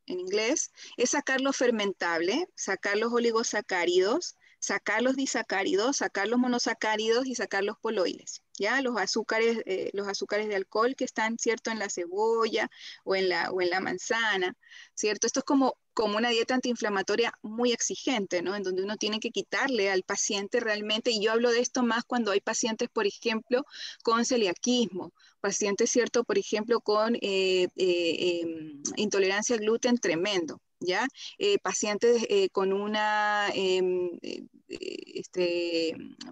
inglés, es sacar lo fermentable, sacar los oligosacáridos, sacar los disacáridos, sacar los monosacáridos y sacar los poloides, ya los azúcares de alcohol que están, ¿cierto?, en la cebolla o en la manzana, ¿cierto? Esto es como una dieta antiinflamatoria muy exigente, ¿no? En donde uno tiene que quitarle al paciente realmente, y yo hablo de esto más cuando hay pacientes, por ejemplo, con celiaquismo, pacientes, ¿cierto?, por ejemplo, con intolerancia al gluten tremendo, ¿ya? Pacientes con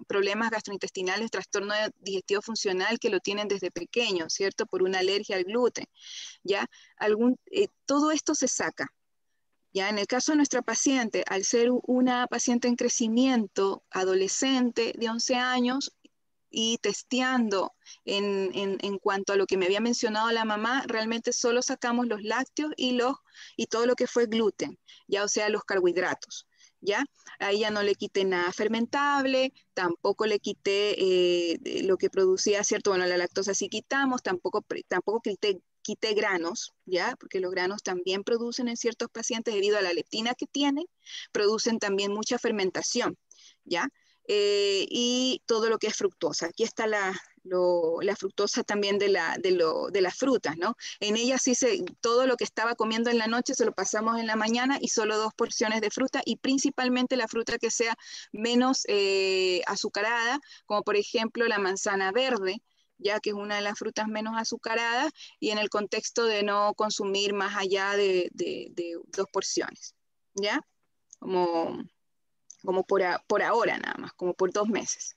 problemas gastrointestinales, trastorno digestivo funcional que lo tienen desde pequeño, ¿cierto?, por una alergia al gluten, ¿ya? Todo esto se saca. Ya en el caso de nuestra paciente, al ser una paciente en crecimiento, adolescente de 11 años y testeando en cuanto a lo que me había mencionado la mamá, realmente solo sacamos los lácteos y todo lo que fue gluten, ya, o sea, los carbohidratos. ¿Ya? A ella no le quité nada fermentable, tampoco le quité lo que producía, ¿cierto? Bueno, la lactosa sí quitamos, tampoco quité granos, ¿ya? Porque los granos también producen en ciertos pacientes, debido a la leptina que tienen, producen también mucha fermentación, ¿ya? Y todo lo que es fructosa. Aquí está la fructosa también de las frutas, ¿no? En ella sí todo lo que estaba comiendo en la noche se lo pasamos en la mañana y solo 2 porciones de fruta, y principalmente la fruta que sea menos azucarada, como por ejemplo la manzana verde, ya que es una de las frutas menos azucaradas, y en el contexto de no consumir más allá de 2 porciones, ¿ya? Como por ahora nada más, como por 2 meses.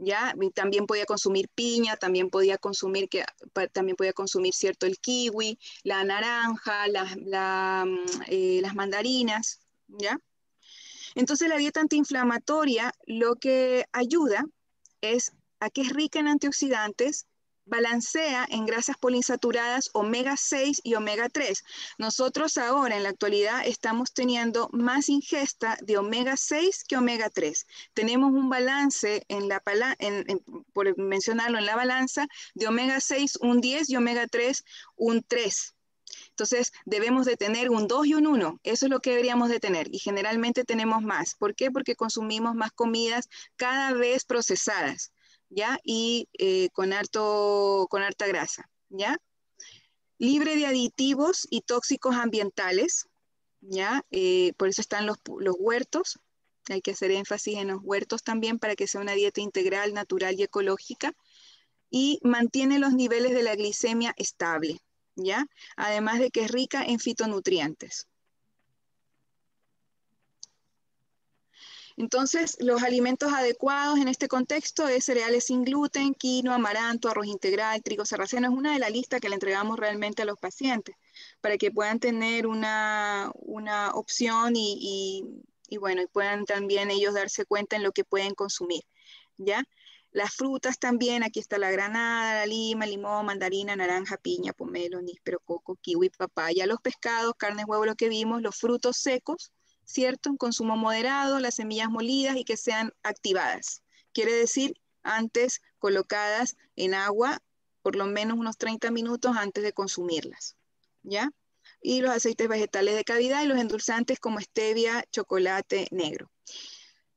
¿Ya? Y también podía consumir piña, también podía consumir, ¿cierto?, el kiwi, la naranja, las mandarinas, ¿ya? Entonces la dieta antiinflamatoria lo que ayuda es a que es rica en antioxidantes, balancea en grasas poliinsaturadas omega 6 y omega 3. Nosotros ahora en la actualidad estamos teniendo más ingesta de omega 6 que omega 3. Tenemos un balance por mencionarlo, en la balanza de omega 6 un 10 y omega 3 un 3. Entonces, debemos de tener un 2 y un 1. Eso es lo que deberíamos de tener. Y generalmente tenemos más. ¿Por qué? Porque consumimos más comidas cada vez procesadas, ¿ya? Y con harta grasa, ¿ya? Libre de aditivos y tóxicos ambientales, ¿ya? Por eso están los huertos. Hay que hacer énfasis en los huertos también para que sea una dieta integral, natural y ecológica. Y mantiene los niveles de la glicemia estable, ¿ya? Además de que es rica en fitonutrientes. Entonces, los alimentos adecuados en este contexto es cereales sin gluten, quinoa, amaranto, arroz integral, trigo sarraceno. Es una de la lista que le entregamos realmente a los pacientes para que puedan tener una opción y bueno, y puedan también ellos darse cuenta en lo que pueden consumir, ¿ya? Las frutas también, aquí está la granada, la lima, limón, mandarina, naranja, piña, pomelo, níspero, coco, kiwi, papaya. Los pescados, carnes, huevos, lo que vimos, los frutos secos, ¿cierto? Un consumo moderado, las semillas molidas y que sean activadas. Quiere decir, antes colocadas en agua por lo menos unos 30 minutos antes de consumirlas, ¿ya? Y los aceites vegetales de calidad y los endulzantes como stevia, chocolate negro.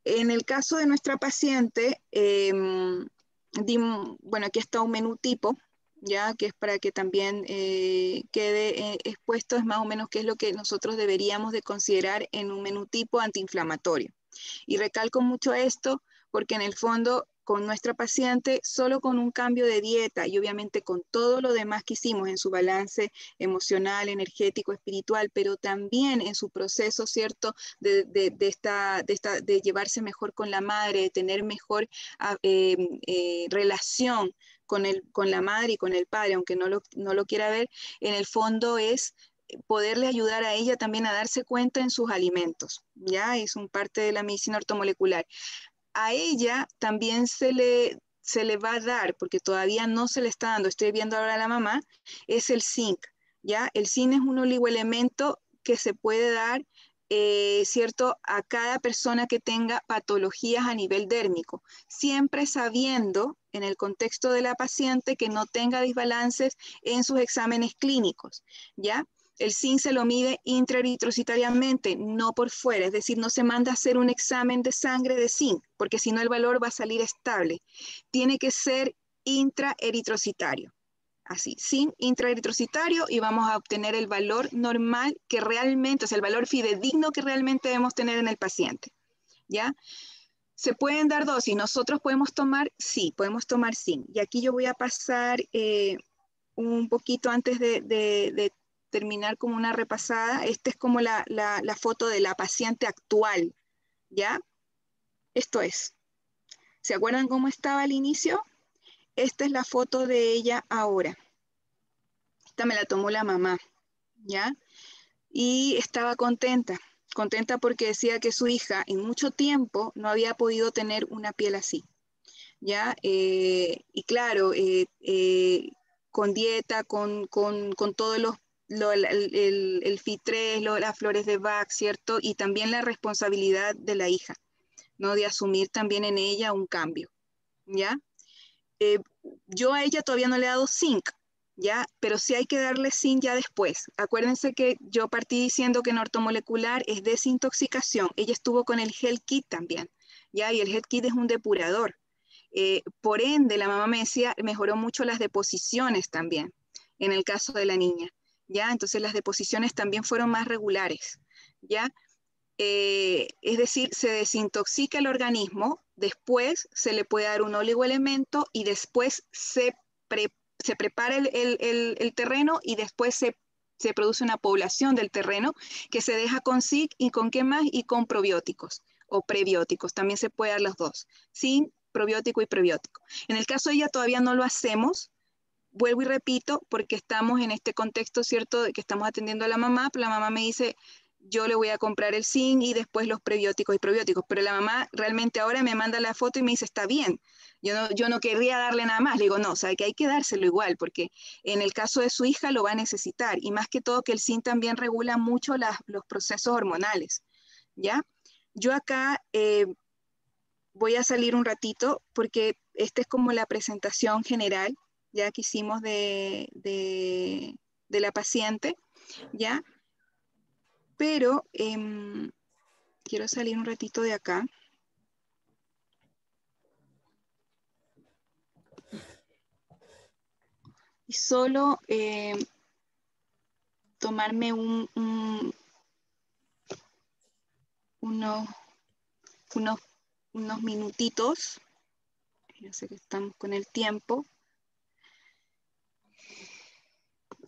En el caso de nuestra paciente, bueno, aquí está un menú tipo, ya que es para que también quede expuesto, es más o menos qué es lo que nosotros deberíamos de considerar en un menú tipo antiinflamatorio. Y recalco mucho esto porque en el fondo con nuestra paciente, solo con un cambio de dieta y obviamente con todo lo demás que hicimos en su balance emocional, energético, espiritual, pero también en su proceso, ¿cierto?, de llevarse mejor con la madre, de tener mejor relación con la madre y con el padre, aunque no lo quiera ver, en el fondo es poderle ayudar a ella también a darse cuenta en sus alimentos, ¿ya? Es un parte de la medicina ortomolecular. A ella también se le va a dar, porque todavía no se le está dando, estoy viendo ahora a la mamá, es el zinc, ¿ya? El zinc es un oligoelemento que se puede dar, ¿cierto?, a cada persona que tenga patologías a nivel dérmico, siempre sabiendo en el contexto de la paciente que no tenga desbalances en sus exámenes clínicos, ¿ya? El zinc se lo mide intraeritrocitariamente, no por fuera, es decir, no se manda a hacer un examen de sangre de zinc, porque si no el valor va a salir estable. Tiene que ser intraeritrocitario. Así, zinc intraeritrocitario y vamos a obtener el valor normal que realmente, o sea, el valor fidedigno que realmente debemos tener en el paciente. ¿Ya? ¿Se pueden dar dosis? ¿Nosotros podemos tomar? Sí, podemos tomar zinc. Y aquí yo voy a pasar un poquito antes de terminar como una repasada. Esta es como la foto de la paciente actual, ¿ya? Esto es. ¿Se acuerdan cómo estaba al inicio? Esta es la foto de ella ahora. Esta me la tomó la mamá, ¿ya? Y estaba contenta porque decía que su hija en mucho tiempo no había podido tener una piel así, ¿ya? Y claro, con dieta, con todos el FIT3, las flores de Bach, ¿cierto? Y también la responsabilidad de la hija, ¿no? De asumir también en ella un cambio, ¿ya? Yo a ella todavía no le he dado zinc, ¿ya? Pero sí hay que darle zinc ya después. Acuérdense que yo partí diciendo que en ortomolecular es desintoxicación. Ella estuvo con el Health Kit también, ¿ya? Y el Health Kit es un depurador. Por ende, la mamá me decía, mejoró mucho las deposiciones también, en el caso de la niña, ¿ya? Entonces las deposiciones también fueron más regulares, ¿ya? Es decir, se desintoxica el organismo, después se le puede dar un oligoelemento y después se prepara el terreno y después se produce una población del terreno que se deja con zinc y con qué más y con probióticos o prebióticos, también se puede dar los dos, zinc, probiótico y prebiótico. En el caso de ella todavía no lo hacemos, vuelvo y repito, porque estamos en este contexto, ¿cierto?, de que estamos atendiendo a la mamá, pero la mamá me dice, yo le voy a comprar el zinc y después los prebióticos y probióticos, pero la mamá realmente ahora me manda la foto y me dice, está bien, yo no querría darle nada más, le digo, no, o sea, que hay que dárselo igual, porque en el caso de su hija lo va a necesitar, y más que todo que el zinc también regula mucho los procesos hormonales, ¿ya? Yo acá voy a salir un ratito, porque esta es como la presentación general, ya que hicimos de la paciente, ¿ya? Pero quiero salir un ratito de acá. Y solo tomarme unos minutitos. Yo sé que estamos con el tiempo.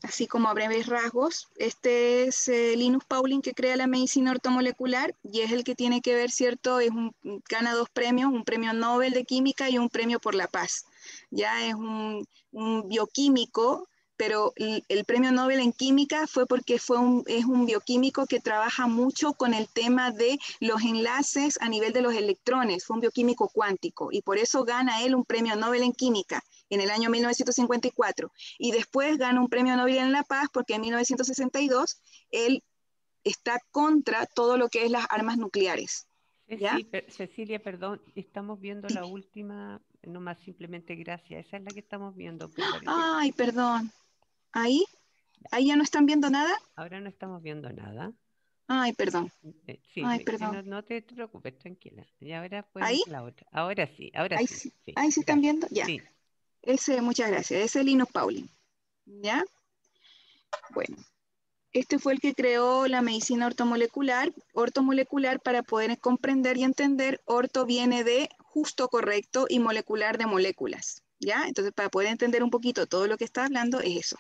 Así como a breves rasgos, este es Linus Pauling, que crea la medicina ortomolecular y es el que tiene que ver, ¿cierto? Gana 2 premios, un premio Nobel de Química y un premio por la paz. Ya es un bioquímico, pero el premio Nobel en Química fue porque es un bioquímico que trabaja mucho con el tema de los enlaces a nivel de los electrones, fue un bioquímico cuántico y por eso gana él un premio Nobel en Química en el año 1954, y después gana un premio Nobel en la Paz porque en 1962 él está contra todo lo que es las armas nucleares. ¿Ya? Cecilia, perdón, estamos viendo la última, nomás simplemente gracias, esa es la que estamos viendo, pero parece Ay, perdón. ¿Ahí? ¿Ahí ya no están viendo nada? ahora no estamos viendo nada. Ay, perdón. Sí, Ay, sí, perdón. no te preocupes, tranquila. Y ahora podemos ¿Ahí? ver la otra. Ahora ¿Ahí, sí, sí, ahí se están gracias. viendo? Ya. Sí, Ese, muchas gracias. Ese es Linus Pauling. ¿Ya? Bueno. Este fue el que creó la medicina ortomolecular. Ortomolecular, para poder comprender y entender, orto viene de justo, correcto, y molecular de moléculas. ¿Ya? Entonces, para poder entender un poquito todo lo que está hablando, es eso.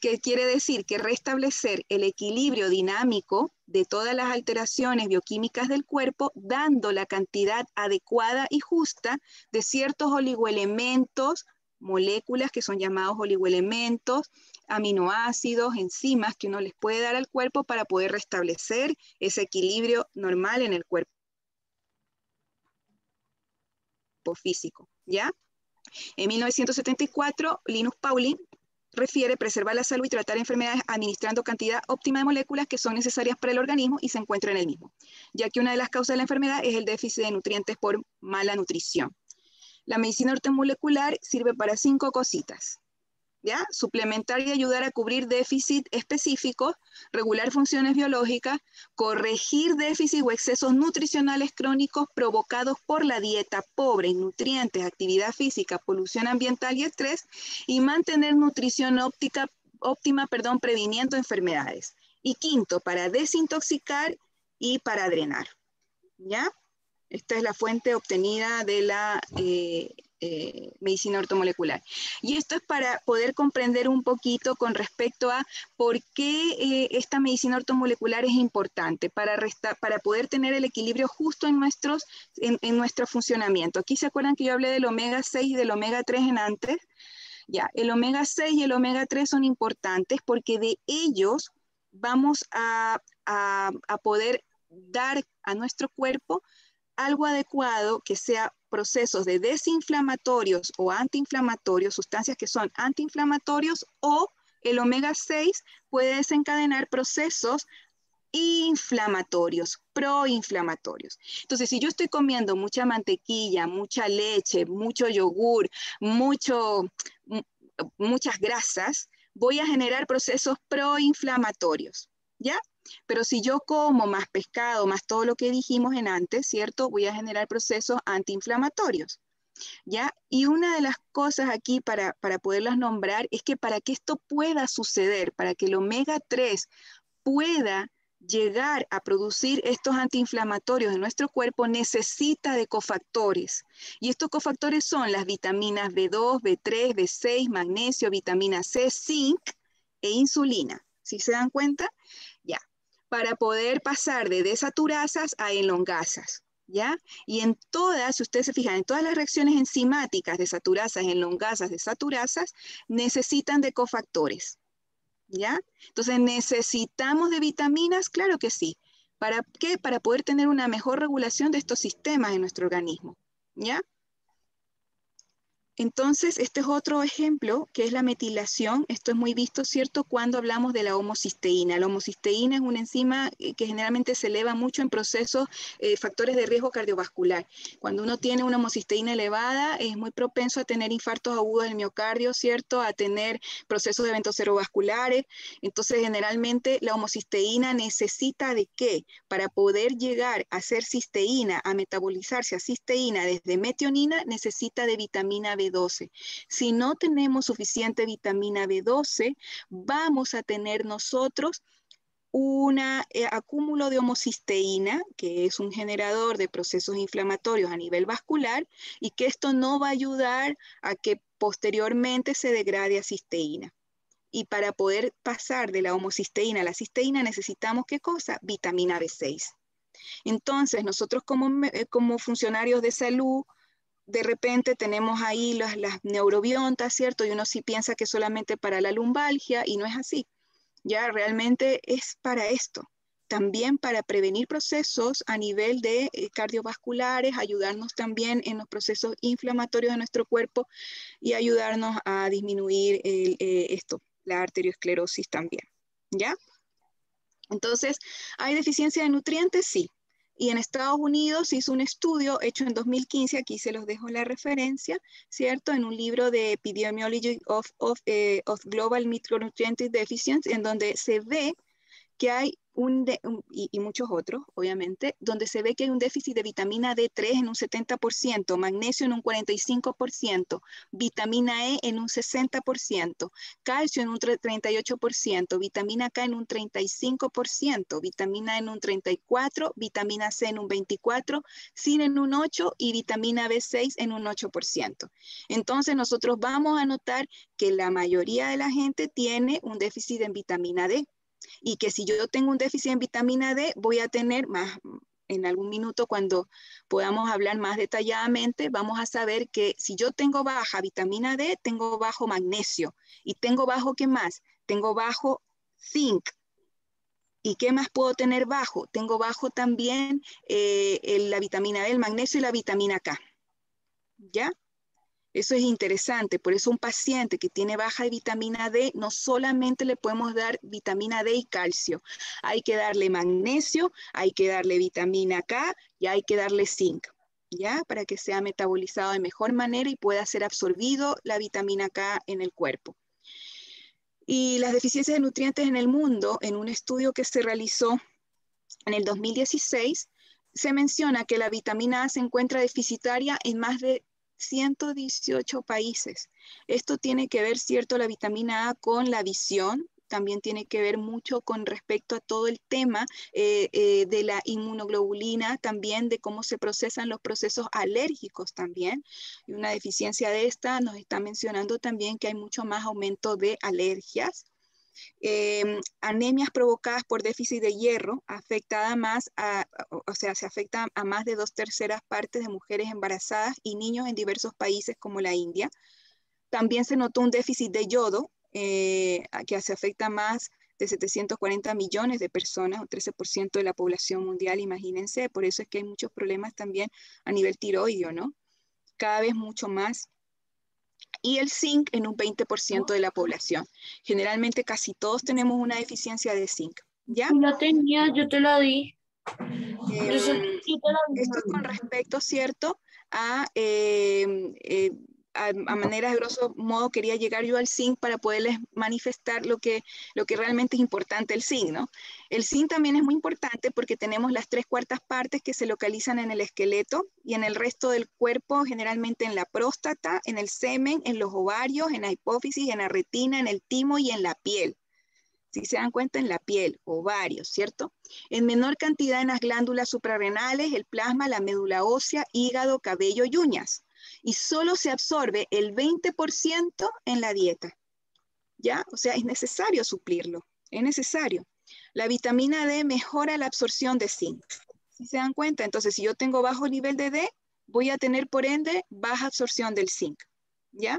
Que quiere decir que restablecer el equilibrio dinámico de todas las alteraciones bioquímicas del cuerpo, dando la cantidad adecuada y justa de ciertos oligoelementos, moléculas que son llamados oligoelementos, aminoácidos, enzimas que uno les puede dar al cuerpo para poder restablecer ese equilibrio normal en el cuerpo físico, ¿ya? En 1974, Linus Pauling refiere preservar la salud y tratar enfermedades administrando cantidad óptima de moléculas que son necesarias para el organismo y se encuentran en el mismo, ya que una de las causas de la enfermedad es el déficit de nutrientes por mala nutrición. La medicina ortomolecular sirve para 5 cositas. ¿Ya? Suplementar y ayudar a cubrir déficits específicos, regular funciones biológicas, corregir déficits o excesos nutricionales crónicos provocados por la dieta pobre en nutrientes, actividad física, polución ambiental y estrés, y mantener nutrición óptima, previniendo enfermedades. Y quinto, para desintoxicar y para drenar. ¿Ya? Esta es la fuente obtenida de la medicina ortomolecular. Y esto es para poder comprender un poquito con respecto a por qué esta medicina ortomolecular es importante para poder tener el equilibrio justo en nuestro funcionamiento. Aquí se acuerdan que yo hablé del omega 6 y del omega 3 en antes. Ya, el omega 6 y el omega 3 son importantes porque de ellos vamos a poder dar a nuestro cuerpo algo adecuado que sea procesos de desinflamatorios o antiinflamatorios, sustancias que son antiinflamatorios, o el omega 6 puede desencadenar procesos inflamatorios, proinflamatorios. Entonces, si yo estoy comiendo mucha mantequilla, mucha leche, mucho yogur, muchas grasas, voy a generar procesos proinflamatorios, ¿ya? Pero si yo como más pescado, más todo lo que dijimos en antes, ¿cierto? Voy a generar procesos antiinflamatorios, ¿ya? Y una de las cosas aquí para poderlas nombrar es que para que esto pueda suceder, para que el omega 3 pueda llegar a producir estos antiinflamatorios en nuestro cuerpo, necesita de cofactores. Y estos cofactores son las vitaminas B2, B3, B6, magnesio, vitamina C, zinc e insulina. ¿Sí se dan cuenta? Ya. Para poder pasar de desaturasas a elongasas. ¿Ya? Y en todas, si ustedes se fijan, en todas las reacciones enzimáticas, desaturasas, elongasas, desaturasas, necesitan de cofactores. ¿Ya? Entonces, ¿necesitamos de vitaminas? Claro que sí. ¿Para qué? Para poder tener una mejor regulación de estos sistemas en nuestro organismo. ¿Ya? Entonces, este es otro ejemplo, que es la metilación. Esto es muy visto, ¿cierto?, cuando hablamos de la homocisteína. La homocisteína es una enzima que generalmente se eleva mucho en procesos, factores de riesgo cardiovascular. Cuando uno tiene una homocisteína elevada, es muy propenso a tener infartos agudos del miocardio, ¿cierto?, a tener procesos de eventos cerebrovasculares. Entonces, generalmente, la homocisteína necesita ¿de qué? Para poder llegar a ser cisteína, a metabolizarse a cisteína desde metionina, necesita de vitamina B12. Si no tenemos suficiente vitamina B12, vamos a tener nosotros un acúmulo de homocisteína, que es un generador de procesos inflamatorios a nivel vascular, y que esto no va a ayudar a que posteriormente se degrade a cisteína. Y para poder pasar de la homocisteína a la cisteína necesitamos, ¿qué cosa? Vitamina B6. Entonces, nosotros como funcionarios de salud, de repente tenemos ahí las neurobiontas, ¿cierto? Y uno sí piensa que solamente para la lumbalgia, y no es así. Ya realmente es para esto. También para prevenir procesos a nivel de cardiovasculares, ayudarnos también en los procesos inflamatorios de nuestro cuerpo y ayudarnos a disminuir la arteriosclerosis también. ¿Ya? Entonces, ¿hay deficiencia de nutrientes? Sí. Y en Estados Unidos se hizo un estudio hecho en 2015, aquí se los dejo la referencia, ¿cierto? En un libro de Epidemiology of Global Micronutrient Deficiency, en donde se ve que hay y muchos otros, obviamente, donde se ve que hay un déficit de vitamina D3 en un 70%, magnesio en un 45%, vitamina E en un 60%, calcio en un 38%, vitamina K en un 35%, vitamina E en un 34%, vitamina C en un 24%, zinc en un 8% y vitamina B6 en un 8%. Entonces nosotros vamos a notar que la mayoría de la gente tiene un déficit en vitamina D. Y que si yo tengo un déficit en vitamina D, voy a tener más, en algún minuto cuando podamos hablar más detalladamente, vamos a saber que si yo tengo baja vitamina D, tengo bajo magnesio. Y tengo bajo, ¿qué más? Tengo bajo zinc. ¿Y qué más puedo tener bajo? Tengo bajo también la vitamina D, el magnesio y la vitamina K. ¿Ya? Eso es interesante, por eso un paciente que tiene baja de vitamina D, no solamente le podemos dar vitamina D y calcio, hay que darle magnesio, hay que darle vitamina K y hay que darle zinc, ¿ya? Para que sea metabolizado de mejor manera y pueda ser absorbido la vitamina K en el cuerpo. Y las deficiencias de nutrientes en el mundo, en un estudio que se realizó en el 2016, se menciona que la vitamina A se encuentra deficitaria en más de 118 países. Esto tiene que ver, ¿cierto?, la vitamina A con la visión, también tiene que ver mucho con respecto a todo el tema de la inmunoglobulina, también de cómo se procesan los procesos alérgicos también. Y una deficiencia de esta nos está mencionando también que hay mucho más aumento de alergias. Anemias provocadas por déficit de hierro, afectada más se afecta a más de 2/3 partes de mujeres embarazadas y niños en diversos países como la India. También se notó un déficit de yodo, que se afecta a más de 740 millones de personas, o 13% de la población mundial, imagínense. Por eso es que hay muchos problemas también a nivel tiroideo, ¿no? Cada vez mucho más. Y el zinc en un 20% de la población. Generalmente casi todos tenemos una deficiencia de zinc, ¿ya? Si la tenía, yo te la di. Esto es con respecto, ¿cierto?, a manera de grosso modo quería llegar yo al zinc para poderles manifestar lo que realmente es importante el zinc, ¿no? El zinc también es muy importante porque tenemos las 3/4 partes que se localizan en el esqueleto y en el resto del cuerpo, generalmente en la próstata, en el semen, en los ovarios, en la hipófisis, en la retina, en el timo y en la piel. Si se dan cuenta, en la piel, ovarios, ¿cierto? En menor cantidad en las glándulas suprarrenales, el plasma, la médula ósea, hígado, cabello y uñas. Y solo se absorbe el 20% en la dieta, ¿ya? O sea, es necesario suplirlo, es necesario. La vitamina D mejora la absorción de zinc. Si se dan cuenta, entonces si yo tengo bajo nivel de D, voy a tener por ende baja absorción del zinc, ¿ya?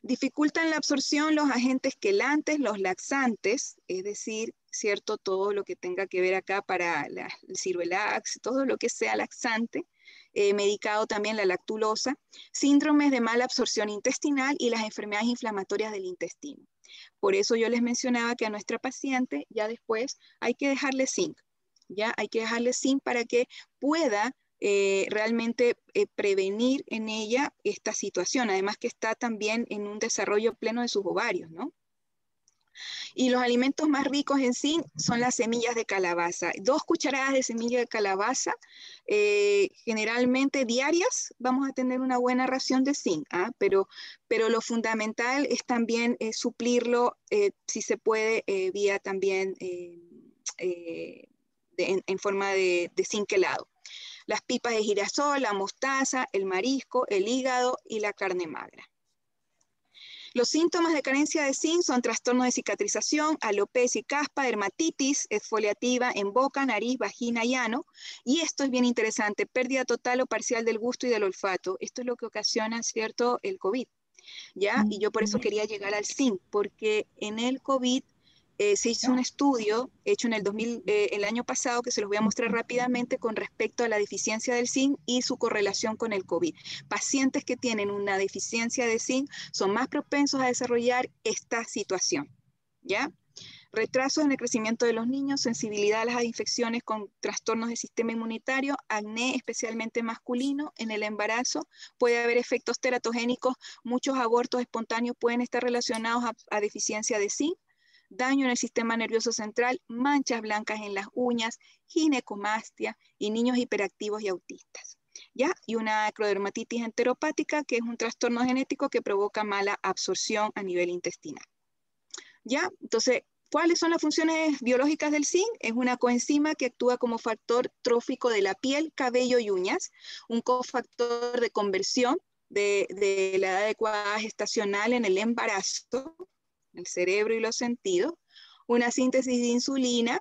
Dificultan la absorción los agentes quelantes, los laxantes, es decir, ¿cierto? Todo lo que tenga que ver acá para el Ciruelax, todo lo que sea laxante, medicado también la lactulosa, síndromes de mala absorción intestinal y las enfermedades inflamatorias del intestino. Por eso yo les mencionaba que a nuestra paciente ya después hay que dejarle zinc, ya hay que dejarle zinc para que pueda realmente prevenir en ella esta situación, además que está también en un desarrollo pleno de sus ovarios, ¿no? Y los alimentos más ricos en zinc son las semillas de calabaza. 2 cucharadas de semilla de calabaza, generalmente diarias, vamos a tener una buena ración de zinc, ¿ah? Pero lo fundamental es también suplirlo, si se puede, vía también en forma de zinc helado. Las pipas de girasol, la mostaza, el marisco, el hígado y la carne magra. Los síntomas de carencia de zinc son trastornos de cicatrización, alopecia y caspa, dermatitis exfoliativa en boca, nariz, vagina y ano. Y esto es bien interesante, pérdida total o parcial del gusto y del olfato. Esto es lo que ocasiona, ¿cierto?, el COVID, ¿ya? Y yo por eso quería llegar al zinc, porque en el COVID se hizo un estudio hecho en el año pasado que se los voy a mostrar rápidamente con respecto a la deficiencia del zinc y su correlación con el COVID. Pacientes que tienen una deficiencia de zinc son más propensos a desarrollar esta situación, ¿ya? Retrasos en el crecimiento de los niños, sensibilidad a las infecciones con trastornos del sistema inmunitario, acné especialmente masculino, en el embarazo puede haber efectos teratogénicos, muchos abortos espontáneos pueden estar relacionados a deficiencia de zinc, daño en el sistema nervioso central, manchas blancas en las uñas, ginecomastia y niños hiperactivos y autistas. ¿Ya? Y una acrodermatitis enteropática, que es un trastorno genético que provoca mala absorción a nivel intestinal. ¿Ya? Entonces, ¿cuáles son las funciones biológicas del zinc? Es una coenzima que actúa como factor trófico de la piel, cabello y uñas, un cofactor de conversión de la edad adecuada gestacional en el embarazo, el cerebro y los sentidos, una síntesis de insulina,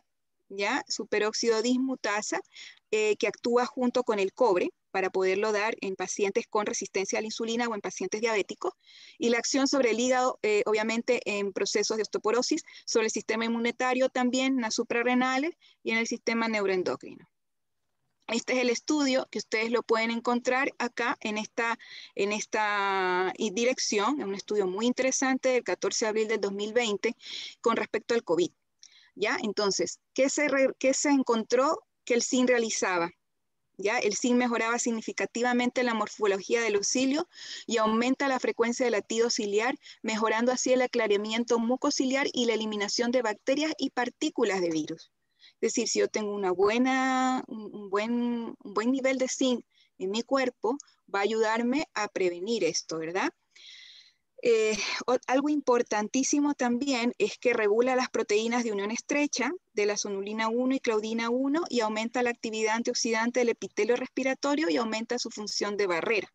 ¿ya? Superóxido dismutasa, que actúa junto con el cobre para poderlo dar en pacientes con resistencia a la insulina o en pacientes diabéticos, y la acción sobre el hígado, obviamente en procesos de osteoporosis, sobre el sistema inmunitario también, en las suprarrenales y en el sistema neuroendocrino. Este es el estudio que ustedes lo pueden encontrar acá en esta dirección, es un estudio muy interesante del 14 de abril del 2020 con respecto al COVID. ¿Ya? Entonces, ¿qué se encontró que el zinc realizaba? ¿Ya? El zinc mejoraba significativamente la morfología del ocilio y aumenta la frecuencia de latido ciliar, mejorando así el aclaramiento mucociliar y la eliminación de bacterias y partículas de virus. Es decir, si yo tengo un buen nivel de zinc en mi cuerpo, va a ayudarme a prevenir esto, ¿verdad? Algo importantísimo también es que regula las proteínas de unión estrecha de la sonulina 1 y claudina 1 y aumenta la actividad antioxidante del epitelio respiratorio y aumenta su función de barrera.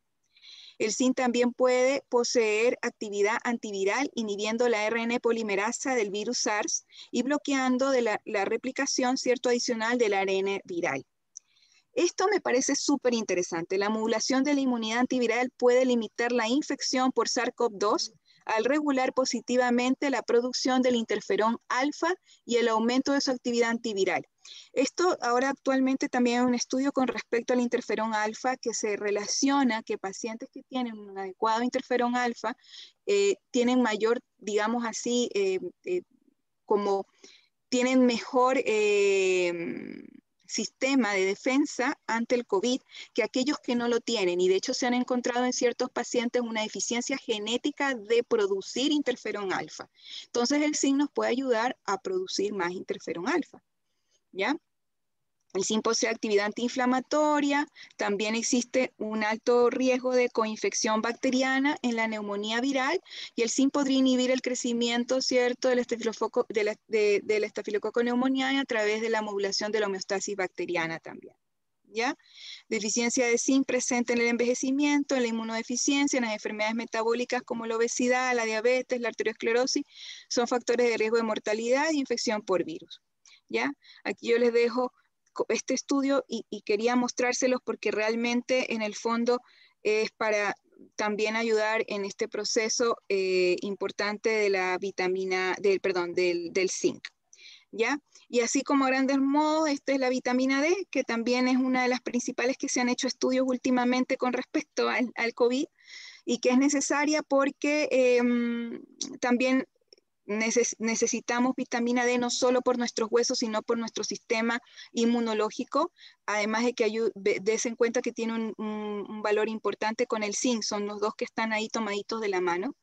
El zinc también puede poseer actividad antiviral inhibiendo la ARN polimerasa del virus SARS y bloqueando la replicación, ¿cierto?, adicional del ARN viral. Esto me parece súper interesante. La modulación de la inmunidad antiviral puede limitar la infección por SARS-CoV-2 al regular positivamente la producción del interferón alfa y el aumento de su actividad antiviral. Esto ahora actualmente también hay un estudio con respecto al interferón alfa que se relaciona que pacientes que tienen un adecuado interferón alfa tienen mayor, digamos así, como tienen mejor sistema de defensa ante el COVID que aquellos que no lo tienen, y de hecho se han encontrado en ciertos pacientes una deficiencia genética de producir interferón alfa. Entonces el zinc nos puede ayudar a producir más interferón alfa, ¿ya? El zinc posee actividad antiinflamatoria, también existe un alto riesgo de coinfección bacteriana en la neumonía viral, y el zinc podría inhibir el crecimiento, ¿cierto?, del estafilococo neumoniae a través de la modulación de la homeostasis bacteriana también, ¿ya? Deficiencia de zinc presente en el envejecimiento, en la inmunodeficiencia, en las enfermedades metabólicas como la obesidad, la diabetes, la arteriosclerosis, son factores de riesgo de mortalidad e infección por virus, ¿ya? Aquí yo les dejo este estudio y quería mostrárselos porque realmente en el fondo es para también ayudar en este proceso importante de la vitamina, del zinc, ¿ya? Y así como a grandes modos, esta es la vitamina D, que también es una de las principales que se han hecho estudios últimamente con respecto al COVID y que es necesaria porque también necesitamos vitamina D no solo por nuestros huesos, sino por nuestro sistema inmunológico, además de que des en cuenta que tiene un valor importante con el zinc, son los dos que están ahí tomaditos de la mano,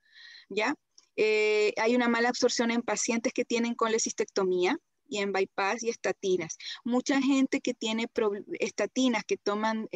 ¿ya? Hay una mala absorción en pacientes que tienen colecistectomía y en bypass y estatinas. Mucha gente que tiene estatinas, que toman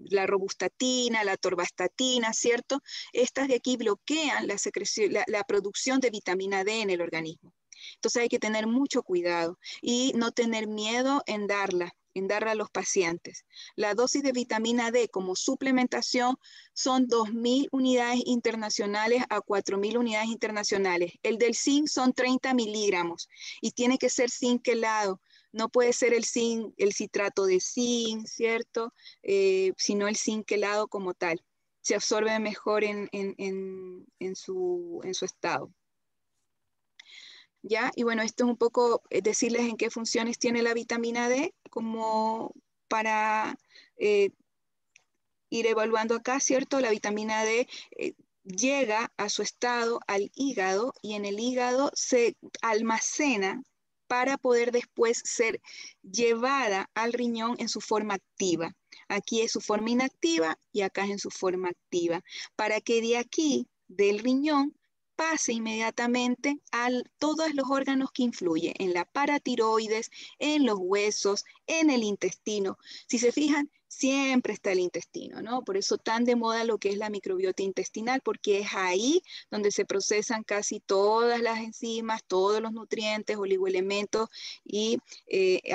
la robustatina, la torvastatina, ¿cierto? Estas de aquí bloquean la producción de vitamina D en el organismo. Entonces hay que tener mucho cuidado y no tener miedo en darla a los pacientes. La dosis de vitamina D como suplementación son 2.000 unidades internacionales a 4.000 unidades internacionales. El del zinc son 30 miligramos y tiene que ser zinc quelado. No puede ser el zinc, el citrato de zinc, ¿cierto? Sino el zinc quelado como tal. Se absorbe mejor en su estado. ¿Ya? Y bueno, esto es un poco decirles en qué funciones tiene la vitamina D, como para ir evaluando acá, ¿cierto? La vitamina D llega a su estado al hígado y en el hígado se almacena para poder después ser llevada al riñón en su forma activa. Aquí es su forma inactiva y acá es en su forma activa, para que de aquí, del riñón, pase inmediatamente a todos los órganos que influyen, en la paratiroides, en los huesos, en el intestino. Si se fijan, siempre está el intestino, ¿no? Por eso tan de moda lo que es la microbiota intestinal, porque es ahí donde se procesan casi todas las enzimas, todos los nutrientes, oligoelementos y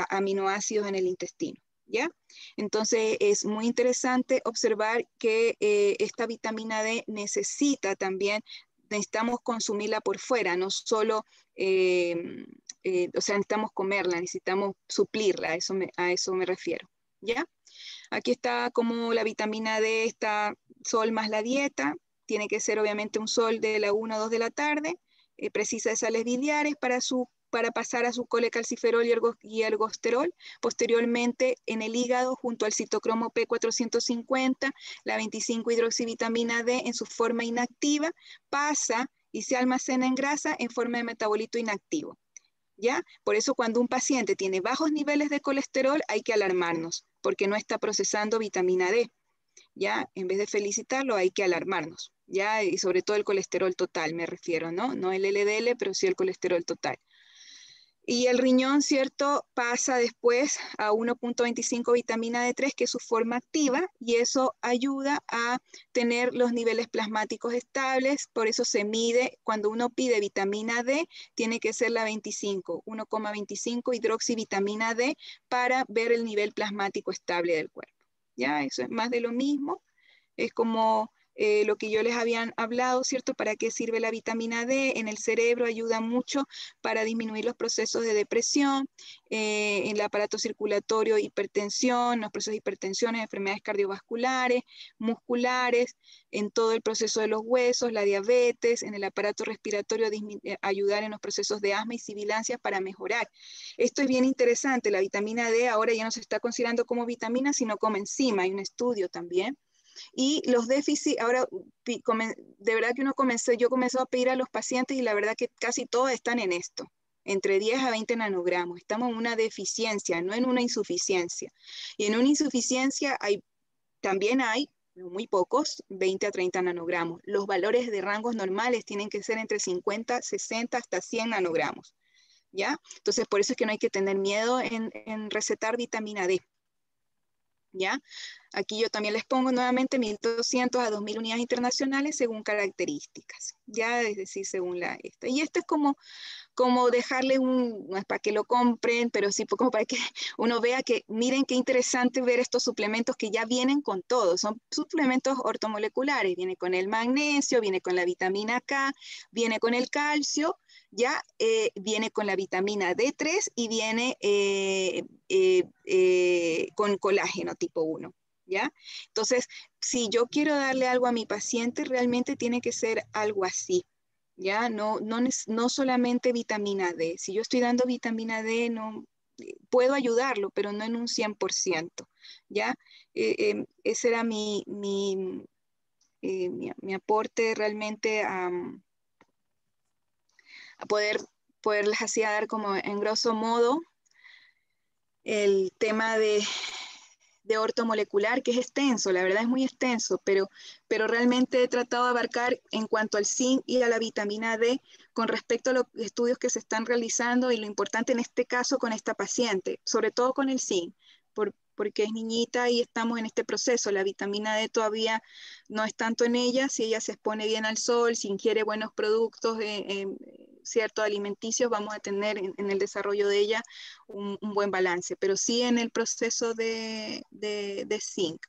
aminoácidos en el intestino, ¿ya? Entonces es muy interesante observar que esta vitamina D necesitamos consumirla por fuera, no solo, o sea, necesitamos comerla, necesitamos suplirla, a eso me refiero, ¿ya? Aquí está como la vitamina D, está sol más la dieta, tiene que ser obviamente un sol de la 1 a 2 de la tarde, precisa de sales biliares para pasar a su colecalciferol y ergosterol, posteriormente en el hígado junto al citocromo P450, la 25 hidroxivitamina D en su forma inactiva, pasa y se almacena en grasa en forma de metabolito inactivo. ¿Ya? Por eso cuando un paciente tiene bajos niveles de colesterol hay que alarmarnos, porque no está procesando vitamina D, ¿ya? En vez de felicitarlo hay que alarmarnos, ¿ya? Y sobre todo el colesterol total me refiero, ¿no? No el LDL, pero sí el colesterol total. Y el riñón, ¿cierto? Pasa después a 1.25 vitamina D3, que es su forma activa, y eso ayuda a tener los niveles plasmáticos estables. Por eso se mide, cuando uno pide vitamina D, tiene que ser la 25, 1,25 hidroxivitamina D, para ver el nivel plasmático estable del cuerpo. ¿Ya? Eso es más de lo mismo. Es como lo que yo les habían hablado, ¿cierto? ¿Para qué sirve la vitamina D? En el cerebro ayuda mucho para disminuir los procesos de depresión, en el aparato circulatorio, hipertensión, los procesos de hipertensión, enfermedades cardiovasculares, musculares, en todo el proceso de los huesos, la diabetes, en el aparato respiratorio, ayudar en los procesos de asma y sibilancias para mejorar. Esto es bien interesante, la vitamina D ahora ya no se está considerando como vitamina, sino como enzima, hay un estudio también. Y los déficits, ahora de verdad que yo comencé a pedir a los pacientes y la verdad que casi todos están en esto, entre 10 a 20 nanogramos. Estamos en una deficiencia, no en una insuficiencia. Y en una insuficiencia también hay, muy pocos, 20 a 30 nanogramos. Los valores de rangos normales tienen que ser entre 50, 60 hasta 100 nanogramos. ¿Ya? Entonces, por eso es que no hay que tener miedo en recetar vitamina D. ¿Ya? Aquí yo también les pongo nuevamente 1.200 a 2.000 unidades internacionales según características, ya, es decir, según esta. Y esto es como dejarle no es para que lo compren, pero sí como para que uno vea que, miren qué interesante ver estos suplementos que ya vienen con todo, son suplementos ortomoleculares, viene con el magnesio, viene con la vitamina K, viene con el calcio, ya viene con la vitamina D3 y viene con colágeno tipo 1, ¿ya? Entonces, si yo quiero darle algo a mi paciente, realmente tiene que ser algo así, ¿ya? No solamente vitamina D. Si yo estoy dando vitamina D, no, puedo ayudarlo, pero no en un 100%, ¿ya? Ese era mi aporte realmente a poderles así dar como en grosso modo el tema de ortomolecular, que es extenso, la verdad es muy extenso, pero realmente he tratado de abarcar en cuanto al zinc y a la vitamina D con respecto a los estudios que se están realizando y lo importante en este caso con esta paciente, sobre todo con el zinc, porque es niñita y estamos en este proceso. La vitamina D todavía no es tanto en ella, si ella se expone bien al sol, si ingiere buenos productos ciertos alimenticios, vamos a tener en el desarrollo de ella un buen balance, pero sí en el proceso de zinc.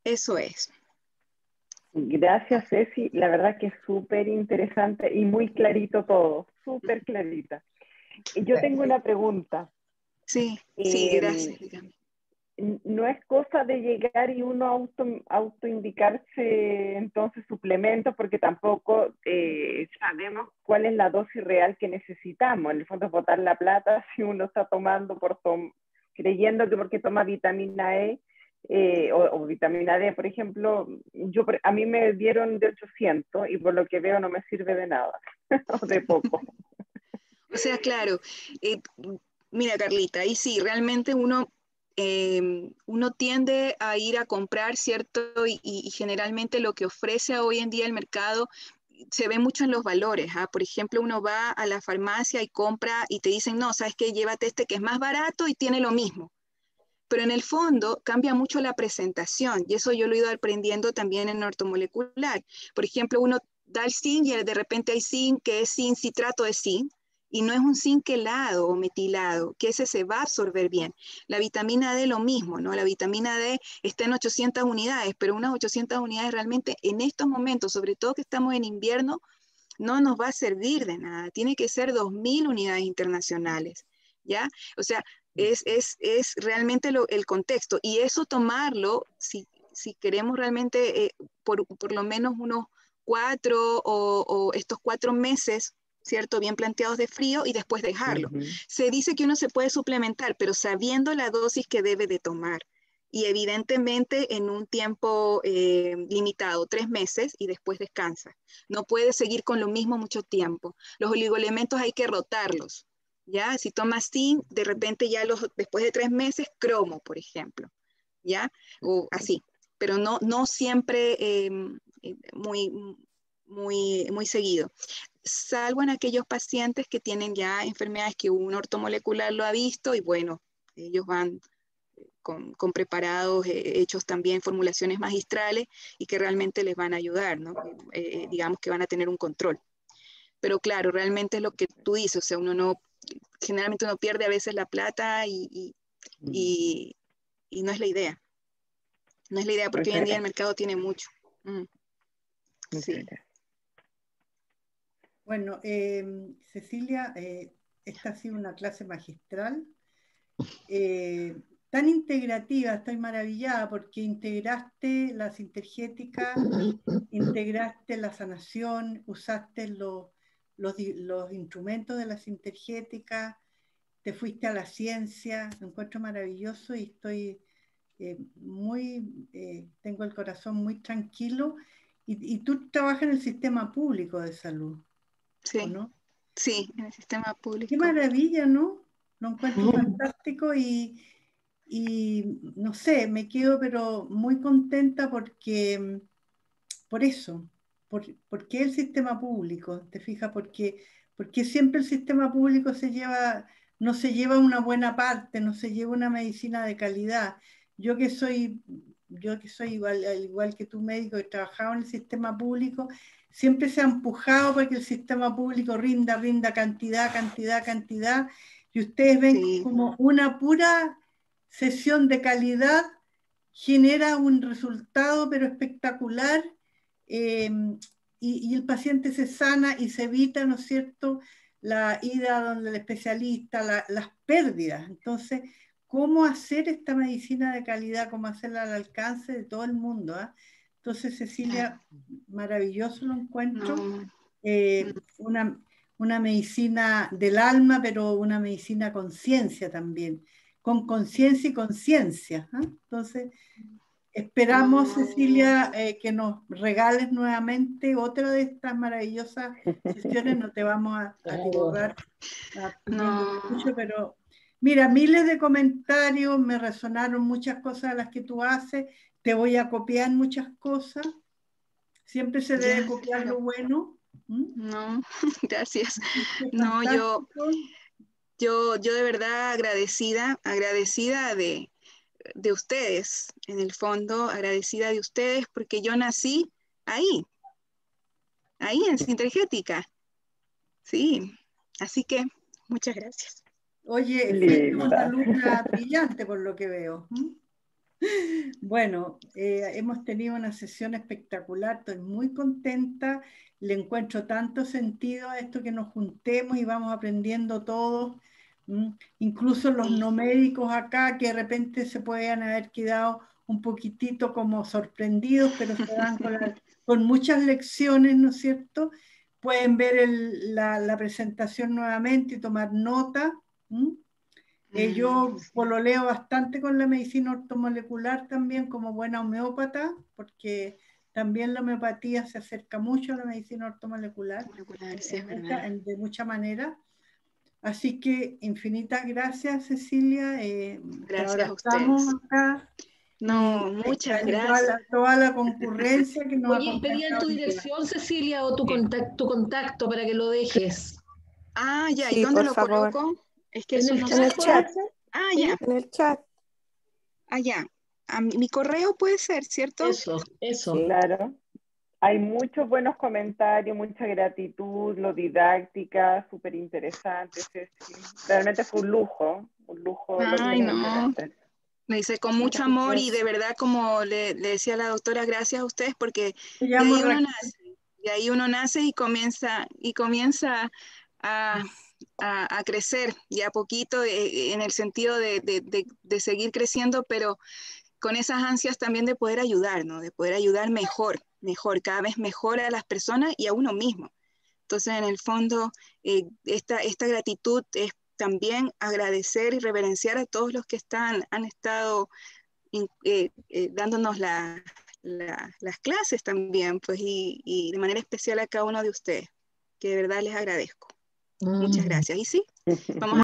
Eso es. Gracias, Ceci. La verdad que es súper interesante y muy clarito todo, súper clarita. Yo tengo una pregunta. Sí, gracias. No es cosa de llegar y uno autoindicarse entonces suplementos porque tampoco sabemos cuál es la dosis real que necesitamos. En el fondo es botar la plata si uno está tomando creyendo que porque toma vitamina E o vitamina D, por ejemplo, a mí me dieron de 800 y por lo que veo no me sirve de nada, o de poco. O sea, claro, eh, mira Carlita, y sí, realmente uno tiende a ir a comprar, ¿cierto? Y generalmente lo que ofrece hoy en día el mercado se ve mucho en los valores. ¿Ah? Por ejemplo, uno va a la farmacia y compra y te dicen, no, sabes qué, llévate este que es más barato y tiene lo mismo. Pero en el fondo cambia mucho la presentación y eso yo lo he ido aprendiendo también en ortomolecular. Por ejemplo, uno da el zinc y de repente hay zinc que es zinc citrato de zinc y no es un zinc quelado o metilado, que ese se va a absorber bien. La vitamina D lo mismo, ¿no? La vitamina D está en 800 unidades, pero unas 800 unidades realmente en estos momentos, sobre todo que estamos en invierno, no nos va a servir de nada. Tiene que ser 2000 unidades internacionales, ¿ya? O sea, es realmente el contexto. Y eso tomarlo, si queremos realmente por lo menos unos 4 o estos 4 meses, ¿cierto? Bien planteados de frío y después dejarlo. Se dice que uno se puede suplementar, pero sabiendo la dosis que debe de tomar. Y evidentemente en un tiempo limitado, 3 meses, y después descansa. No puede seguir con lo mismo mucho tiempo. Los oligoelementos hay que rotarlos. ¿Ya? Si tomas zinc, de repente ya después de 3 meses, cromo, por ejemplo, ¿ya? O así, pero no siempre muy seguido, salvo en aquellos pacientes que tienen ya enfermedades que un ortomolecular lo ha visto y bueno, ellos van con preparados hechos también formulaciones magistrales y que realmente les van a ayudar, ¿no? Digamos que van a tener un control. Pero claro, realmente es lo que tú dices, o sea, generalmente uno pierde a veces la plata y no es la idea. No es la idea porque hoy en día el mercado tiene mucho. Sí. Bueno, Cecilia, esta ha sido una clase magistral, tan integrativa, estoy maravillada porque integraste la sintergética, integraste la sanación, usaste los instrumentos de la sintergética, te fuiste a la ciencia, lo encuentro maravilloso y estoy tengo el corazón muy tranquilo. Y tú trabajas en el sistema público de salud, sí, ¿o no? Sí, en el sistema público. Qué maravilla, ¿no? Lo encuentro fantástico y no sé, me quedo pero muy contenta porque, por eso, porque el sistema público, ¿te fijas? Porque siempre el sistema público no se lleva una buena parte, no se lleva una medicina de calidad. Yo que soy igual, al igual que tú médico que trabajaba en el sistema público, siempre se ha empujado para que el sistema público rinda cantidad, y ustedes ven como una pura sesión de calidad genera un resultado pero espectacular, y el paciente se sana y se evita, ¿no es cierto?, la ida donde el especialista, las pérdidas. Entonces, ¿cómo hacer esta medicina de calidad? ¿Cómo hacerla al alcance de todo el mundo? ¿Eh? Entonces, Cecilia, maravilloso lo encuentro. Una medicina del alma, pero una medicina con ciencia también, con conciencia y conciencia. ¿eh? Entonces, esperamos, Cecilia, que nos regales nuevamente otra de estas maravillosas sesiones. No te vamos a atiborrar mucho, pero mira, miles de comentarios, me resonaron muchas cosas de las que tú haces, te voy a copiar muchas cosas, siempre se debe copiar lo bueno. No, gracias. No, yo de verdad agradecida de ustedes, en el fondo, agradecida de ustedes porque yo nací ahí en Sintergética. Sí, así que muchas gracias. Oye, fuiste una alumna brillante por lo que veo. Bueno, hemos tenido una sesión espectacular, estoy muy contenta, le encuentro tanto sentido a esto que nos juntemos y vamos aprendiendo todos, incluso los no médicos acá que de repente se pueden haber quedado un poquitito como sorprendidos, pero se van con muchas lecciones, ¿no es cierto? Pueden ver la presentación nuevamente y tomar nota. Yo pololeo bastante con la medicina ortomolecular también como buena homeópata, porque también la homeopatía se acerca mucho a la medicina ortomolecular Sí, es verdad. de mucha manera. Así que infinitas gracias, Cecilia. Gracias a estamos ustedes. acá. No, Y muchas al igual gracias. a toda la concurrencia que nos Oye, ¿pedían acompaña tu hoy día. dirección, Cecilia, o tu Sí. contacto para que lo dejes? Ah, ya, ¿y Sí, dónde por lo favor. coloco? Es que ¿En eso el no En el sé. chat. Ah, ¿Sí? ya, En el chat. ah, ya. Mi correo puede ser, ¿cierto? Eso. Sí. Claro. Hay muchos buenos comentarios, mucha gratitud, lo didáctica, súper interesante, Ceci. Realmente fue un lujo lo que Ay, nos no. entregaste. Me dice con mucho amor y de verdad, como le decía la doctora, gracias a ustedes porque Me de llamo ahí uno Raquel. nace. De ahí uno nace y comienza a, a crecer ya poquito en el sentido de seguir creciendo, pero con esas ansias también de poder ayudar, ¿no? De poder ayudar mejor, cada vez mejor a las personas y a uno mismo. Entonces, en el fondo, esta gratitud es también agradecer y reverenciar a todos los que han estado dándonos las clases también, pues, y de manera especial a cada uno de ustedes, que de verdad les agradezco. Muchas gracias. Y sí, vamos a